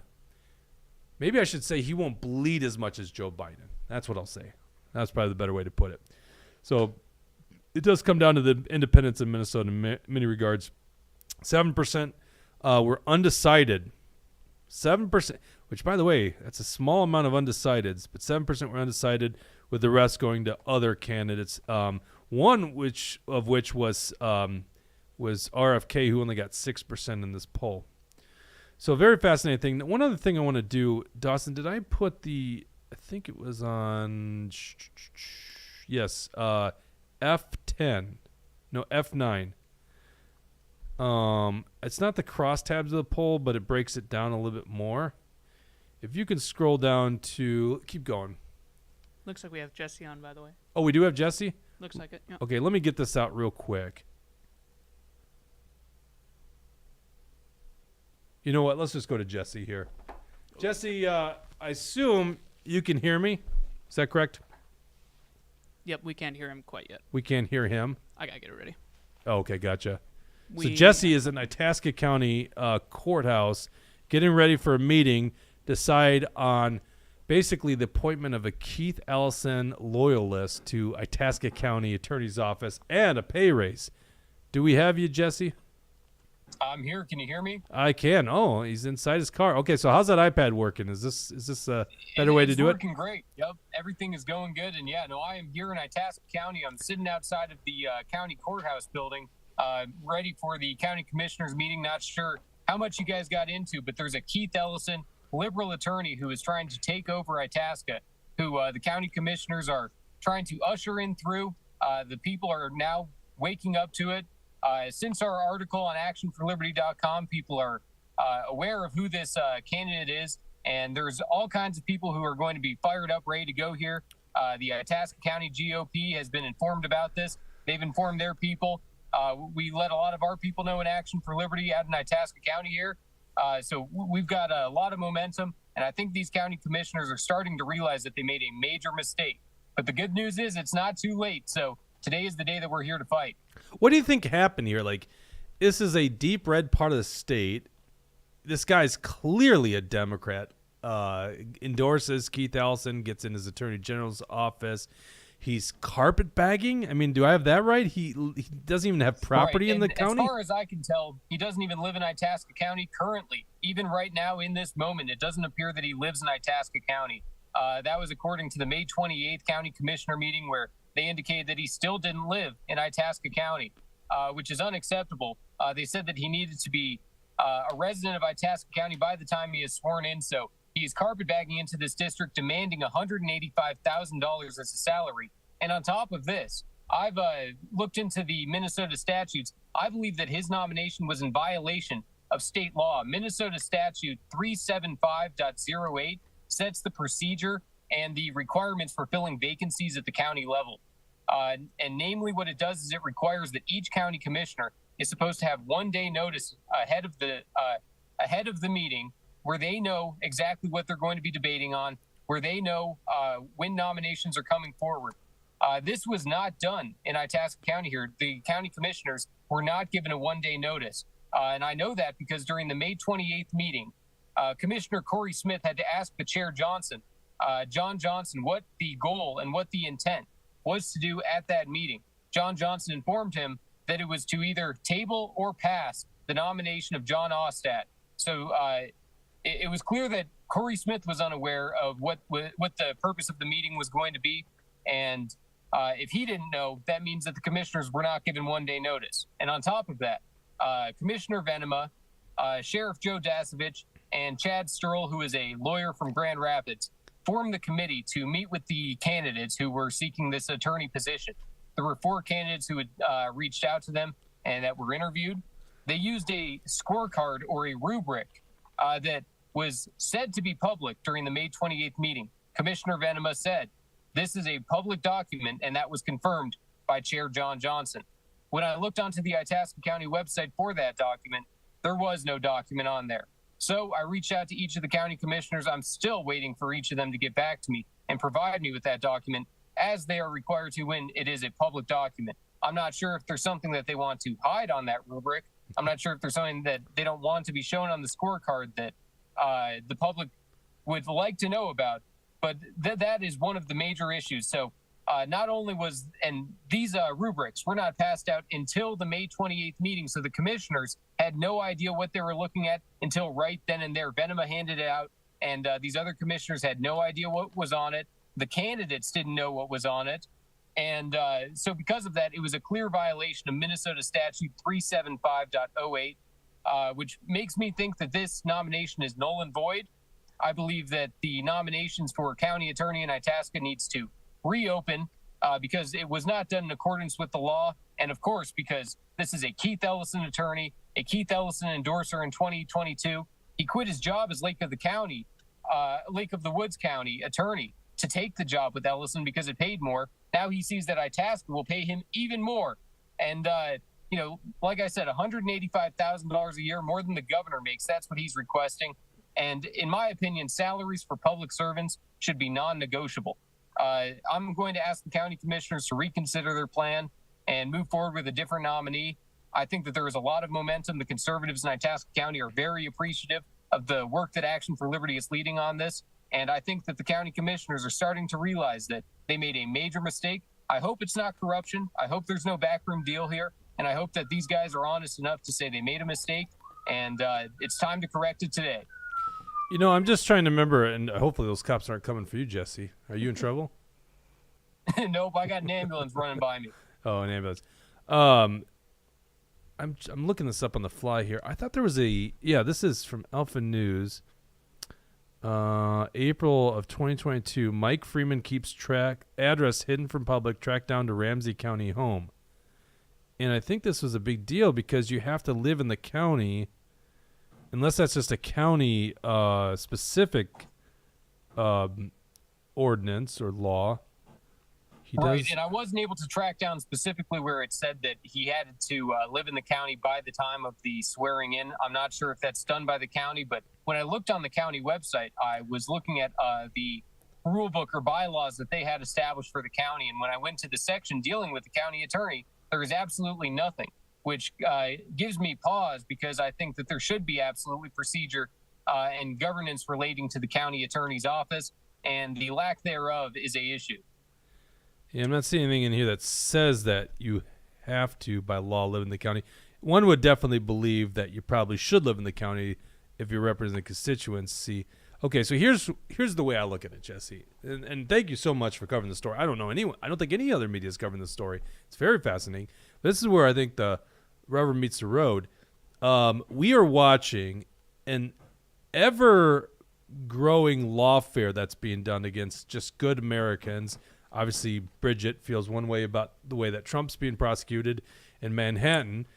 Maybe I should say he won't bleed as much as Joe Biden. That's what I'll say. That's probably the better way to put it. So it does come down to the independents in Minnesota in many regards. 7% were undecided. 7%, which, by the way, that's a small amount of undecideds, but 7% were undecided, with the rest going to other candidates. One which was RFK, who only got 6% in this poll. So a very fascinating thing. One other thing I want to do, Dawson, did I put I think it was on, yes, F10. No, F9. It's not the crosstabs of the poll, but it breaks it down a little bit more. If you can scroll down to, keep going. Looks like we have Jesse on, by the way. Oh, we do have Jesse? Looks like it. Yeah. Okay, let me get this out real quick. You know what? Let's just go to Jesse here. Jesse, I assume you can hear me. Is that correct? Yep, we can't hear him quite yet. We can't hear him. I gotta get it ready. Oh, okay, gotcha. So Jesse is in Itasca County courthouse getting ready for a meeting, decide on basically the appointment of a Keith Ellison Loyalist to Itasca County Attorney's Office and a pay raise. Do we have you, Jesse? I'm here. Can you hear me? I can. Oh, he's inside his car. Okay, so how's that iPad working? Is this a better way to do it? It's working great. Yep, everything is going good. And yeah, no, I am here in Itasca County. I'm sitting outside of the county courthouse building, ready for the county commissioners meeting. Not sure how much you guys got into, but there's a Keith Ellison, liberal attorney, who is trying to take over Itasca, who the county commissioners are trying to usher in through. The people are now waking up to it. Since our article on actionforliberty.com, people are aware of who this candidate is, and there's all kinds of people who are going to be fired up, ready to go here. The Itasca County GOP has been informed about this. They've informed their people. We let a lot of our people know in Action for Liberty out in Itasca County here. So we've got a lot of momentum, and I think these county commissioners are starting to realize that they made a major mistake. But the good news is it's not too late. So today is the day that we're here to fight. What do you think happened here? Like, this is a deep red part of the state. This guy's clearly a Democrat. Endorses Keith Ellison, gets in his attorney general's office. He's carpetbagging. I mean, do I have that right? He doesn't even have property in the county? As far as I can tell, he doesn't even live in Itasca County currently. Even right now in this moment, it doesn't appear that he lives in Itasca County. That was according to the May 28th county commissioner meeting, where they indicated that he still didn't live in Itasca County, which is unacceptable. They said that he needed to be a resident of Itasca County by the time he is sworn in. So he is carpetbagging into this district, demanding $185,000 as a salary. And on top of this, I've looked into the Minnesota statutes. I believe that his nomination was in violation of state law. Minnesota statute 375.08 sets the procedure and the requirements for filling vacancies at the county level. And namely, what it does is it requires that each county commissioner is supposed to have 1 day notice ahead of the meeting, where they know exactly what they're going to be debating on, where they know when nominations are coming forward. This was not done in Itasca County here. The county commissioners were not given a 1 day notice. And I know that because during the May 28th meeting, Commissioner Corey Smith had to ask the chair John Johnson, what the goal and what the intent was to do at that meeting. John Johnson informed him that it was to either table or pass the nomination of John Ostad. So it was clear that Corey Smith was unaware of what the purpose of the meeting was going to be. And if he didn't know, that means that the commissioners were not given 1 day notice. And on top of that, Commissioner Venema, Sheriff Joe Dasovich, and Chad Sturl, who is a lawyer from Grand Rapids, formed the committee to meet with the candidates who were seeking this attorney position. There were 4 candidates who had reached out to them and that were interviewed. They used a scorecard or a rubric that was said to be public during the May 28th meeting. Commissioner Venema said, this is a public document, and that was confirmed by Chair John Johnson. When I looked onto the Itasca County website for that document, there was no document on there. So I reached out to each of the county commissioners. I'm still waiting for each of them to get back to me and provide me with that document, as they are required to when it is a public document. I'm not sure if there's something that they want to hide on that rubric. I'm not sure if there's something that they don't want to be shown on the scorecard that the public would like to know about. But that is one of the major issues. So not only and these rubrics were not passed out until the May 28th meeting, so the commissioners had no idea what they were looking at until right then and there. Venema handed it out, and these other commissioners had no idea what was on it. The candidates didn't know what was on it. And so because of that, it was a clear violation of Minnesota Statute 375.08, which makes me think that this nomination is null and void. I believe that the nominations for county attorney in Itasca needs to reopen because it was not done in accordance with the law. And of course, because this is a Keith Ellison attorney, a Keith Ellison endorser in 2022. He quit his job as Lake of the Woods County attorney to take the job with Ellison because it paid more. Now he sees that Itasca will pay him even more. And, like I said, $185,000 a year, more than the governor makes. That's what he's requesting. And in my opinion, salaries for public servants should be non-negotiable. I'm going to ask the county commissioners to reconsider their plan and move forward with a different nominee. I think that there is a lot of momentum. The conservatives in Itasca County are very appreciative of the work that Action for Liberty is leading on this. And I think that the county commissioners are starting to realize that they made a major mistake. I hope it's not corruption. I hope there's no backroom deal here. And I hope that these guys are honest enough to say they made a mistake. And it's time to correct it today. You know, I'm just trying to remember, and hopefully those cops aren't coming for you, Jesse. Are you in trouble? Nope, I got an ambulance running by me. Oh, an ambulance. I'm looking this up on the fly here. I thought there was this is from Alpha News. April of 2022, Mike Freeman keeps address hidden from public, tracked down to Ramsey County home. And I think this was a big deal because you have to live in the county, unless that's just a county specific ordinance or law. Right, and I wasn't able to track down specifically where it said that he had to live in the county by the time of the swearing in. I'm not sure if that's done by the county, but when I looked on the county website, I was looking at the rule book or bylaws that they had established for the county. And when I went to the section dealing with the county attorney, there is absolutely nothing, which gives me pause because I think that there should be absolutely procedure and governance relating to the county attorney's office, and the lack thereof is a issue. Yeah, I'm not seeing anything in here that says that you have to, by law, live in the county. One would definitely believe that you probably should live in the county if you represent the constituency. Okay, so here's the way I look at it, Jesse. And thank you so much for covering the story. I don't think any other media is covering the story. It's very fascinating. This is where I think the rubber meets the road. We are watching an ever-growing lawfare that's being done against just good Americans. Obviously, Bridget feels one way about the way that Trump's being prosecuted in Manhattan.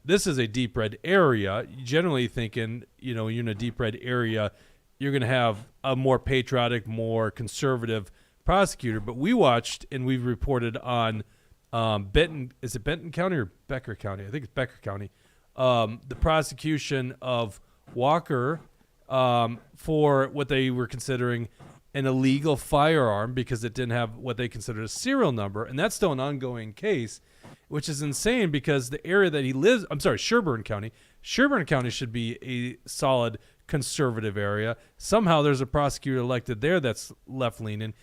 This is a deep red area. Generally thinking, you're in a deep red area, you're going to have a more patriotic, more conservative prosecutor. But we watched and we've reported on Benton. Is it Benton County or Becker County? I think it's Becker County. The prosecution of Walker for what they were considering an illegal firearm because it didn't have what they considered a serial number. And that's still an ongoing case, which is insane because the area that he lives, Sherburne County should be a solid conservative area. Somehow there's a prosecutor elected there that's left-leaning.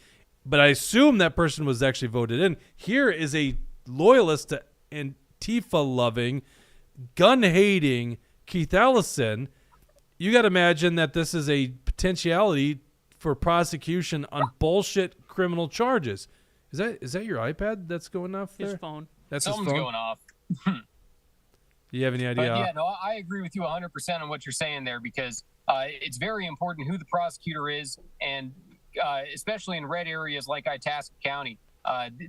But I assume that person was actually voted in. Here is a loyalist, Antifa-loving, gun-hating Keith Ellison. You got to imagine that this is a potentiality for prosecution on bullshit criminal charges. Is that your iPad that's going off there? His phone. That's Something's his phone? going off. Do you have any idea? But yeah, no, I agree with you 100% on what you're saying there because it's very important who the prosecutor is, and especially in red areas like Itasca County,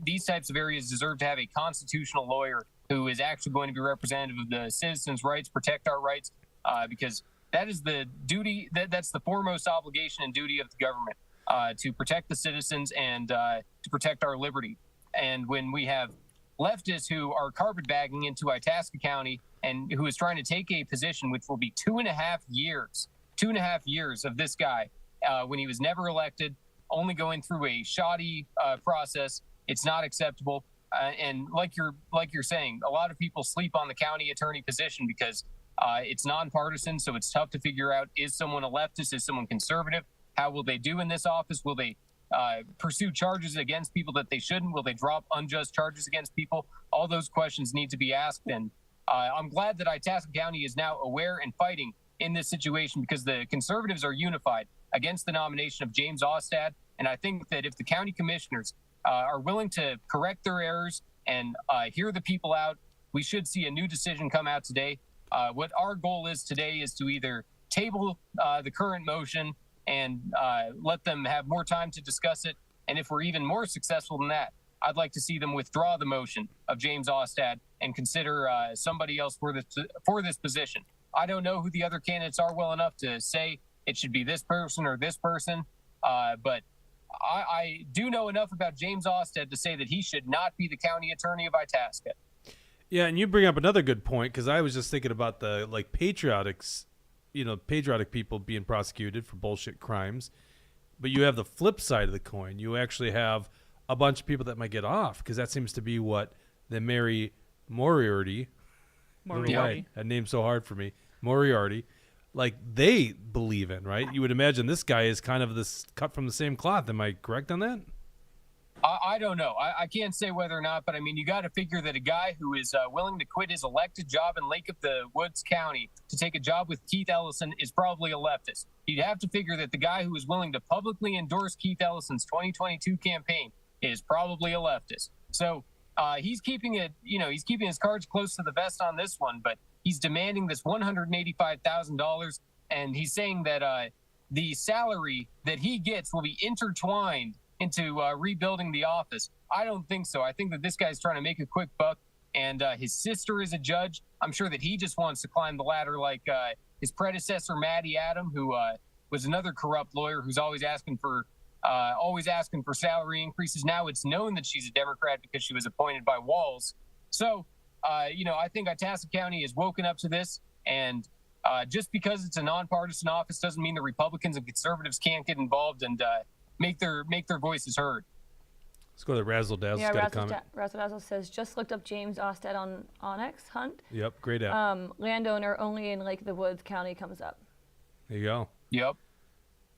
these types of areas deserve to have a constitutional lawyer who is actually going to be representative of the citizens' rights, protect our rights, because that is the duty, that's the foremost obligation and duty of the government, to protect the citizens and to protect our liberty. And when we have leftists who are carpetbagging into Itasca County and who is trying to take a position which will be 2.5 years of this guy when he was never elected, only going through a shoddy process, it's not acceptable. And like you're saying, a lot of people sleep on the county attorney position because it's nonpartisan, so it's tough to figure out, is someone a leftist, is someone conservative? How will they do in this office? Will they pursue charges against people that they shouldn't? Will they drop unjust charges against people? All those questions need to be asked. And I'm glad that Itasca County is now aware and fighting in this situation, because the Conservatives are unified against the nomination of James Ostad. And I think that if the county commissioners are willing to correct their errors and hear the people out, we should see a new decision come out today. What our goal is today is to either table the current motion and let them have more time to discuss it. And if we're even more successful than that, I'd like to see them withdraw the motion of James Ostad and consider somebody else for this position. I don't know who the other candidates are well enough to say it should be this person or this person, but I do know enough about James Ostad to say that he should not be the county attorney of Itasca. Yeah, and you bring up another good point, because I was just thinking about the patriotic people being prosecuted for bullshit crimes, but you have the flip side of the coin. You actually have a bunch of people that might get off, because that seems to be what the Mary Moriarty. That name's so hard for me. Moriarty, they believe in, right? You would imagine this guy is kind of this cut from the same cloth. Am I correct on that? I don't know. I can't say whether or not, but I mean, you got to figure that a guy who is willing to quit his elected job in Lake of the Woods County to take a job with Keith Ellison is probably a leftist. You'd have to figure that the guy who is willing to publicly endorse Keith Ellison's 2022 campaign is probably a leftist. So he's keeping his cards close to the vest on this one, but he's demanding this $185,000, and he's saying that the salary that he gets will be intertwined into rebuilding the office. I don't think so. I think that this guy's trying to make a quick buck, and his sister is a judge. I'm sure that he just wants to climb the ladder like his predecessor, Maddie Adam, who was another corrupt lawyer who's always asking for salary increases. Now it's known that she's a Democrat because she was appointed by Walz. So, I think Itasca County has woken up to this, and just because it's a nonpartisan office doesn't mean the Republicans and conservatives can't get involved and make their voices heard. Let's go to Razzle Dazzle. Yeah, got a comment. Razzle Dazzle says, just looked up James Ostad on Onyx Hunt. Yep, great app. Landowner only in Lake of the Woods County comes up. There you go. Yep.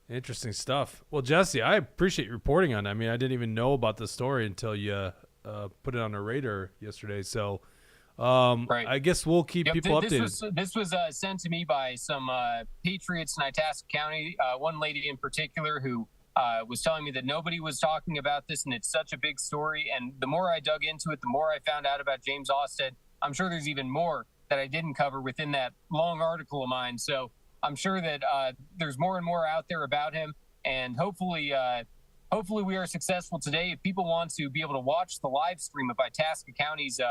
Interesting stuff. Well, Jesse, I appreciate your reporting on it. I mean, I didn't even know about the story until you put it on our radar yesterday. So right. I guess we'll keep people updated. This was sent to me by some patriots in Itasca County. One lady in particular who was telling me that nobody was talking about this, and it's such a big story. And the more I dug into it, the more I found out about James Ostad. I'm sure there's even more that I didn't cover within that long article of mine. So I'm sure that there's more and more out there about him, and hopefully we are successful today. If people want to be able to watch the live stream of Itasca County's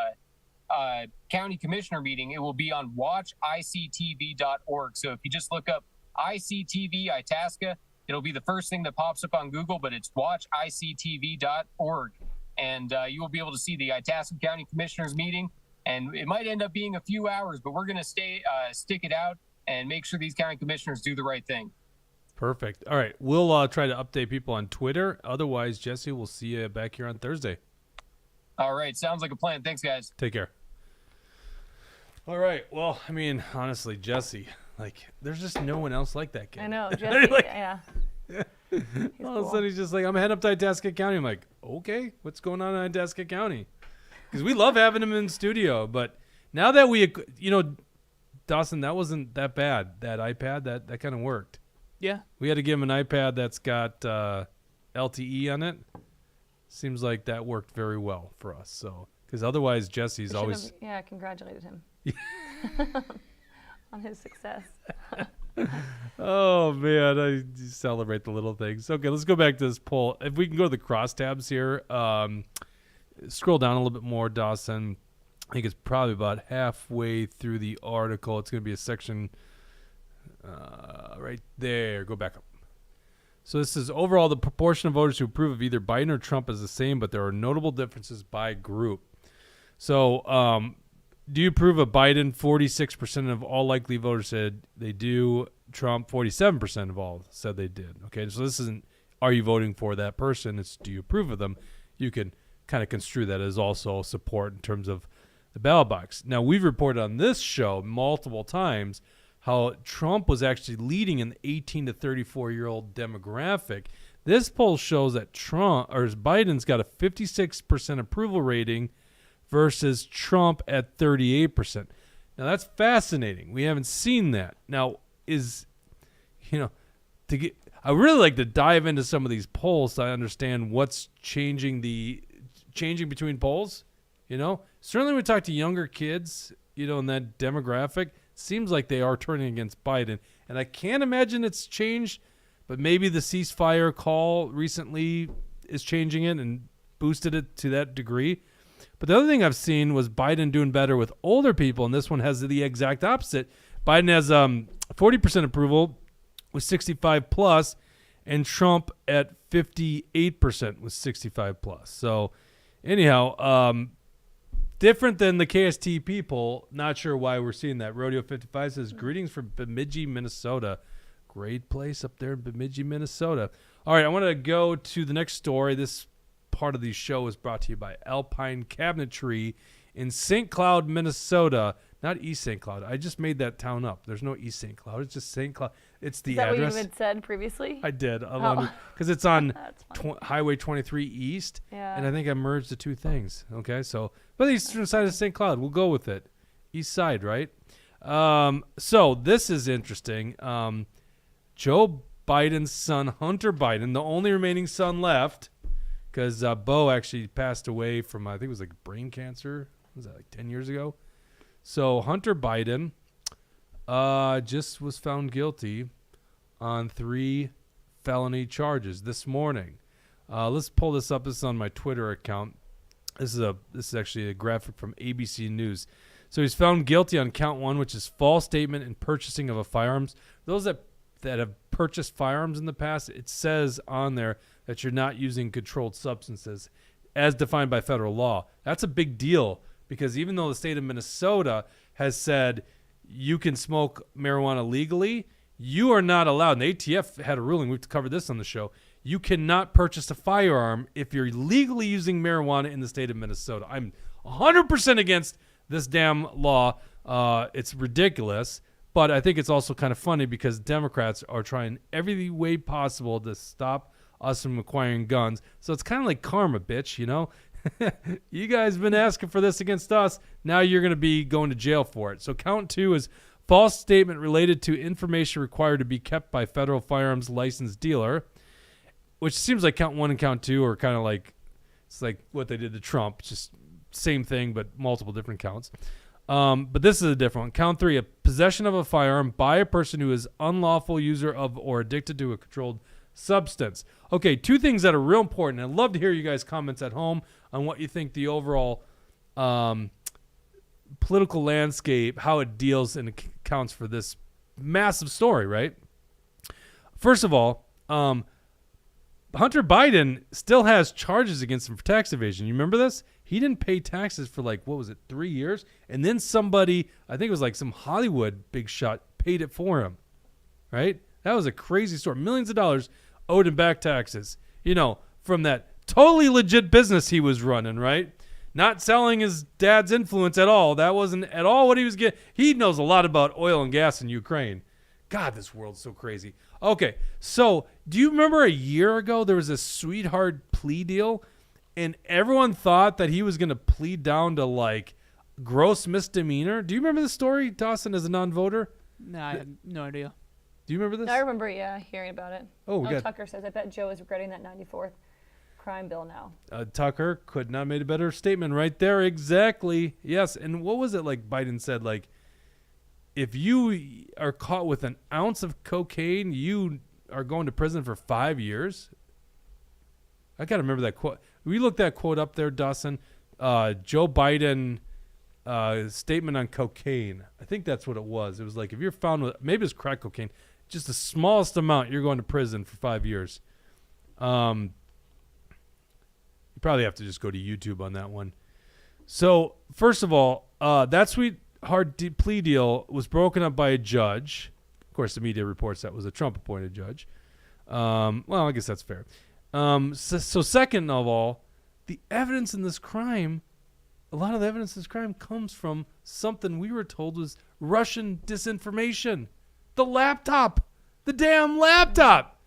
county commissioner meeting, it will be on watchictv.org. So if you just look up ICTV Itasca, it'll be the first thing that pops up on Google, but it's watchictv.org. And you will be able to see the Itasca County Commissioners meeting. And it might end up being a few hours, but we're going to stick it out and make sure these county commissioners do the right thing. Perfect. All right. We'll try to update people on Twitter. Otherwise, Jesse, we'll see you back here on Thursday. All right. Sounds like a plan. Thanks, guys. Take care. All right. Well, I mean, honestly, Jesse, there's just no one else like that guy. I know. Jesse, yeah. All of a sudden, he's just like, I'm heading up to Itasca County. I'm like, okay, what's going on in Itasca County? Because we love having him in studio. But now that Dawson, that wasn't that bad. That iPad, that kind of worked. Yeah. We had to give him an iPad that's got LTE on it. Seems like that worked very well for us. So, because otherwise, Jesse's always congratulated him on his success. Oh man, I celebrate the little things. Okay, let's go back to this poll. If we can go to the crosstabs here, scroll down a little bit more, Dawson. I think it's probably about halfway through the article. It's going to be a section right there. Go back up. So this is overall the proportion of voters who approve of either Biden or Trump is the same, but there are notable differences by group. So do you approve of Biden? 46% of all likely voters said they do. Trump, 47% of all said they did. Okay, so this isn't are you voting for that person? It's do you approve of them? You can kind of construe that as also support in terms of the ballot box. Now, we've reported on this show multiple times how Trump was actually leading an 18 to 34-year-old demographic This poll shows that Biden's got a 56% approval rating versus Trump at 38%. Now that's fascinating. We haven't seen that. Now I really like to dive into some of these polls so I understand what's changing between polls. Certainly when we talk to younger kids, in that demographic, seems like they are turning against Biden. And I can't imagine it's changed, but maybe the ceasefire call recently is changing it and boosted it to that degree. But the other thing I've seen was Biden doing better with older people, and this one has the exact opposite. Biden has 40% approval with 65 plus, and Trump at 58% with 65 plus. So anyhow, different than the KSTP poll. Not sure why we're seeing that. Rodeo 55 says, greetings from Bemidji, Minnesota. Great place up there in Bemidji, Minnesota. All right, I want to go to the next story. This part of the show is brought to you by Alpine Cabinetry in St. Cloud, Minnesota. Not East St. Cloud. I just made that town up. There's no East St. Cloud. It's just St. Cloud. It's the address. Is that what you had said previously? I did. Because it's on That's Highway 23 East. Yeah. And I think I merged the two things. Okay, so but the eastern side of St. Cloud. We'll go with it. East side, right? So this is interesting. Joe Biden's son, Hunter Biden, the only remaining son left, because Bo actually passed away from, I think it was like brain cancer. Was that like 10 years ago? So Hunter Biden just was found guilty on 3 felony charges this morning. Let's pull this up. This is on my Twitter account. This is actually a graphic from ABC News. So he's found guilty on count 1, which is false statement and purchasing of a firearms. Those that have purchased firearms in the past, it says on there that you're not using controlled substances as defined by federal law. That's a big deal because even though the state of Minnesota has said you can smoke marijuana legally, you are not allowed. And the ATF had a ruling. We've covered this on the show. You cannot purchase a firearm if you're legally using marijuana in the state of Minnesota. I'm 100% against this damn law. It's ridiculous. But I think it's also kind of funny because Democrats are trying every way possible to stop us from acquiring guns. So it's kind of like karma, bitch, You guys been asking for this against us. Now you're going to be going to jail for it. So count 2 is false statement related to information required to be kept by federal firearms licensed dealer, which seems like count 1 and count 2 are kind of like, it's like what they did to Trump. Just same thing, but multiple different counts. But this is a different one. Count 3, a possession of a firearm by a person who is unlawful user of or addicted to a controlled substance. Okay, 2 things that are real important. I'd love to hear you guys' comments at home on what you think the overall political landscape, how it deals and accounts for this massive story, right? First of all, Hunter Biden still has charges against him for tax evasion. You remember this? He didn't pay taxes for 3 years? And then somebody, I think it was like some Hollywood big shot, paid it for him, right? That was a crazy story. Millions of dollars owed him back taxes, from that totally legit business he was running, right? Not selling his dad's influence at all. That wasn't at all what he was getting. He knows a lot about oil and gas in Ukraine. God, this world's so crazy. Okay, so do you remember a year ago there was a sweetheart plea deal? And everyone thought that he was going to plead down to gross misdemeanor. Do you remember the story, Dawson, as a non-voter? No, I have no idea. Do you remember this? I remember, hearing about it. Oh, Tucker says, I bet Joe is regretting that 94th crime bill now. Tucker could not have made a better statement right there. Exactly. Yes. And what was it Biden said? If you are caught with an ounce of cocaine, you are going to prison for 5 years. I got to remember that quote. We looked that quote up there, Dawson. Joe Biden statement on cocaine. I think that's what it was. It was if you're found with, maybe it's crack cocaine, just the smallest amount, you're going to prison for 5 years. You probably have to just go to YouTube on that one. So, first of all, that sweetheart plea deal was broken up by a judge. Of course, the media reports that was a Trump-appointed judge. Well, I guess that's fair. So second of all, the evidence in this crime, a lot of the evidence in this crime comes from something we were told was Russian disinformation. The laptop. The damn laptop.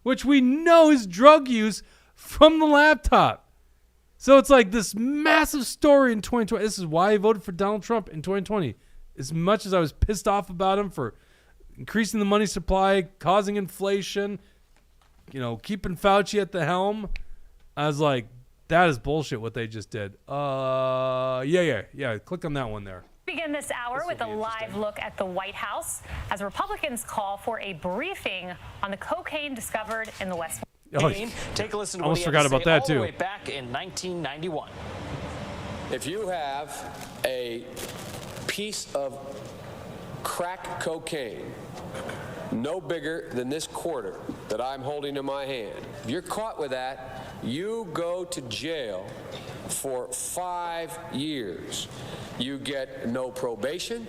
which we know is drug use from the laptop. So it's like this massive story in 2020. This is why I voted for Donald Trump in 2020. As much as I was pissed off about him for increasing the money supply, causing inflation, keeping Fauci at the helm, I was like, that is bullshit what they just did. Yeah. Click on that one there. Begin this hour with a live look at the White House as Republicans call for a briefing on the cocaine discovered in the West. Take a listen to almost what he forgot had to about say that all too. the way back in 1991. If you have a piece of crack cocaine no bigger than this quarter that I'm holding in my hand, if you're caught with that, you go to jail for 5 years. You get no probation.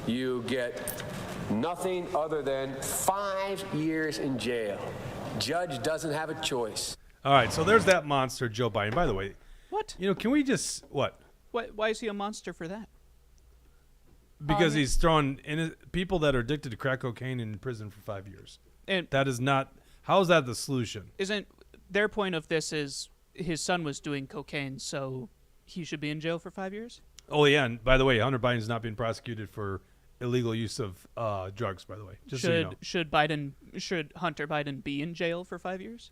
You get nothing other than 5 years in jail. Judge doesn't have a choice. All right, so there's that monster, Joe Biden. By the way, What? can we just what? Why is he a monster for that? Because he's throwing people that are addicted to crack cocaine in prison for 5 years. And That is not. How is that the solution? isn't their point of this is his son was doing cocaine, so he should be in jail for 5 years? Oh yeah, and by the way, Hunter Biden's not being prosecuted for illegal use of drugs. By the way, just so you know. Should Hunter Biden be in jail for 5 years?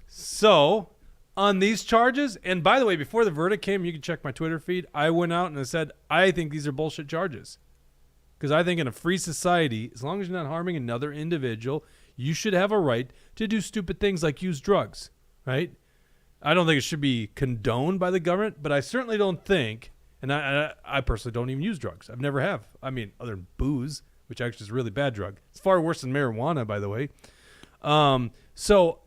So on these charges, and by the way, before the verdict came, you can check my Twitter feed. I went out and I said I think these are bullshit charges, because I think in a free society, as long as you're not harming another individual, you should have a right to do stupid things like use drugs, right? I don't think it should be condoned by the government, but I certainly don't think, and I personally don't even use drugs. I've never have. I mean, other than booze, which actually is a really bad drug. It's far worse than marijuana, by the way. So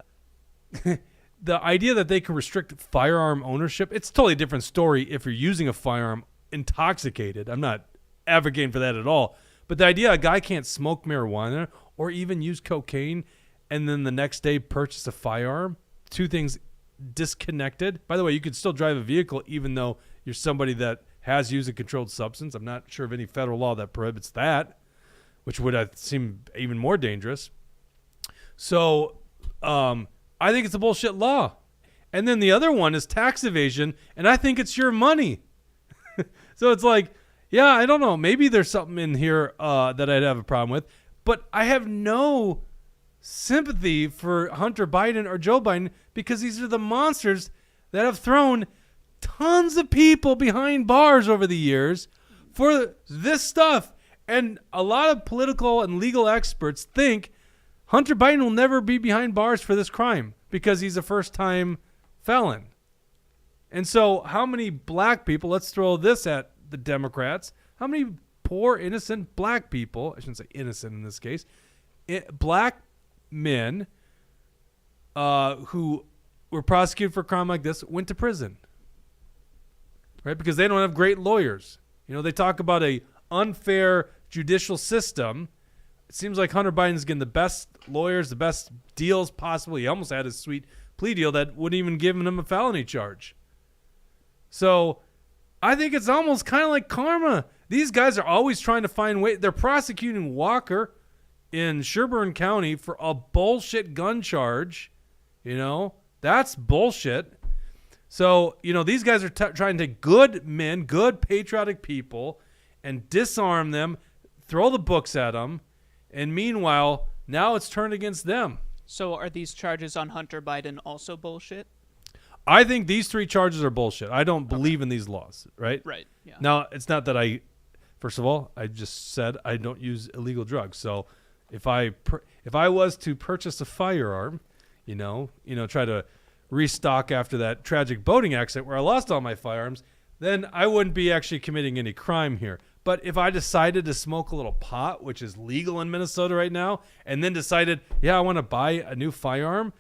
the idea that they can restrict firearm ownership, it's a totally different story if you're using a firearm intoxicated. I'm not advocating for that at all. But the idea a guy can't smoke marijuana or even use cocaine and then the next day purchase a firearm, two things disconnected. By the way, you could still drive a vehicle even though you're somebody that has used a controlled substance. I'm not sure of any federal law that prohibits that, which would seem even more dangerous. So I think it's a bullshit law. And then the other one is tax evasion, and I think it's your money. So it's like, yeah, I don't know. Maybe there's something in here that I'd have a problem with, but I have no sympathy for Hunter Biden or Joe Biden because these are the monsters that have thrown tons of people behind bars over the years for this stuff. And a lot of political and legal experts think Hunter Biden will never be behind bars for this crime because he's a first-time felon. And so how many black people, let's throw this at the Democrats, how many poor, innocent black people, I shouldn't say innocent in this case, black men who were prosecuted for a crime like this went to prison, right? Because they don't have great lawyers. They talk about a unfair judicial system. It seems like Hunter Biden's getting the best lawyers, the best deals possible. He almost had a sweet plea deal that wouldn't even give him a felony charge. So I think it's almost kind of like karma. These guys are always trying to find ways. They're prosecuting Walker in Sherburne County for a bullshit gun charge. That's bullshit. So, these guys are trying to take good men, good patriotic people, and disarm them, throw the books at them, and meanwhile, now it's turned against them. So are these charges on Hunter Biden also bullshit? I think these three charges are bullshit. I don't believe in these laws, right? Right, yeah. Now, it's not that first of all, I just said I don't use illegal drugs. So if I was to purchase a firearm, try to restock after that tragic boating accident where I lost all my firearms, then I wouldn't be actually committing any crime here. But if I decided to smoke a little pot, which is legal in Minnesota right now, and then decided, I want to buy a new firearm,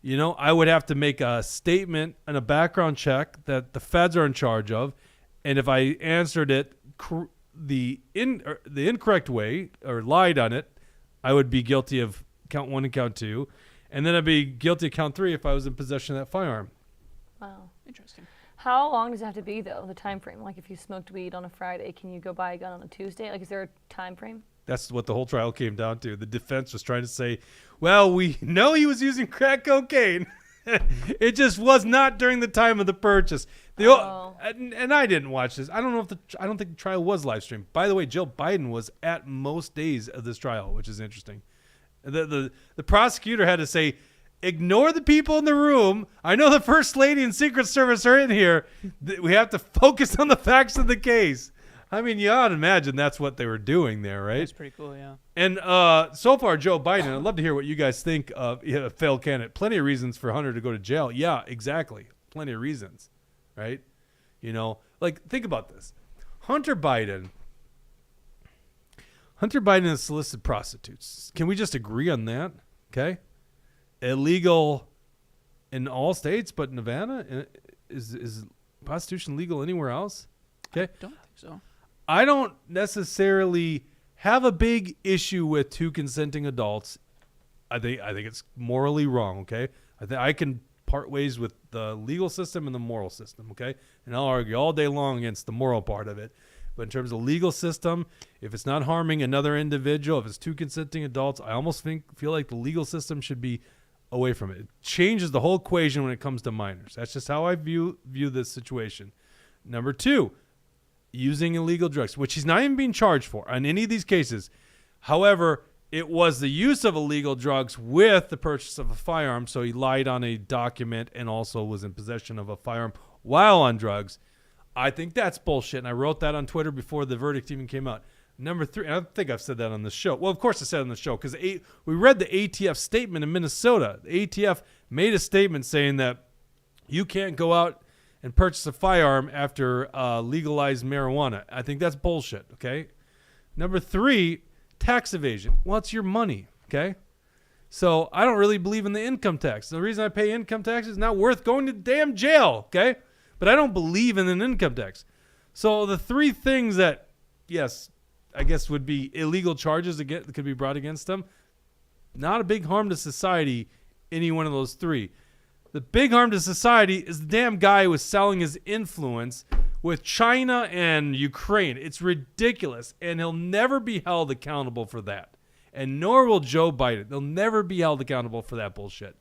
I would have to make a statement and a background check that the feds are in charge of. And if I answered it the incorrect way or lied on it, I would be guilty of count 1 and count 2. And then I'd be guilty of count 3 if I was in possession of that firearm. Wow. Interesting. How long does it have to be, though, the time frame? Like, if you smoked weed on a Friday, can you go buy a gun on a Tuesday? Like, is there a time frame? That's what the whole trial came down to. The defense was trying to say, well, we know he was using crack cocaine. It just was not during the time of the purchase. And I didn't watch this. I don't think the trial was live streamed. By the way, Joe Biden was at most days of this trial, which is interesting. The prosecutor had to say, ignore the people in the room. I know the First Lady and Secret Service are in here. We have to focus on the facts of the case. I mean, you ought to imagine that's what they were doing there, right? That's pretty cool, yeah. And so far, Joe Biden, I'd love to hear what you guys think of a failed candidate. Plenty of reasons for Hunter to go to jail. Yeah, exactly. Plenty of reasons, right? You know, like, think about this. Hunter Biden has solicited prostitutes. Can we just agree on that? Okay? Illegal in all states, but Nevada? Is prostitution legal anywhere else? Okay? I don't think so. I don't necessarily have a big issue with two consenting adults. I think it's morally wrong, okay? I can part ways with the legal system and the moral system, okay? And I'll argue all day long against the moral part of it. But in terms of legal system, if it's not harming another individual, if it's two consenting adults, I almost feel like the legal system should be away from it. It changes the whole equation when it comes to minors. That's just how I view this situation. Number two, using illegal drugs, which he's not even being charged for on any of these cases. However, it was the use of illegal drugs with the purchase of a firearm, so he lied on a document and also was in possession of a firearm while on drugs. I think that's bullshit, and I wrote that on Twitter before the verdict even came out. Number three, and I think I've said that on the show. Well, of course I said it on the show because we read the ATF statement in Minnesota. The ATF made a statement saying that you can't go out and purchase a firearm after legalized marijuana. I think that's bullshit, okay? Number three, tax evasion. Well, it's your money, okay? So I don't really believe in the income tax. The reason I pay income tax is not worth going to damn jail, okay? But I don't believe in an income tax. So the three things that, yes, I guess would be illegal charges that could be brought against them, not a big harm to society, any one of those three. The big harm to society is the damn guy who was selling his influence with China and Ukraine. It's ridiculous, and he'll never be held accountable for that. And nor will Joe Biden. They'll never be held accountable for that bullshit.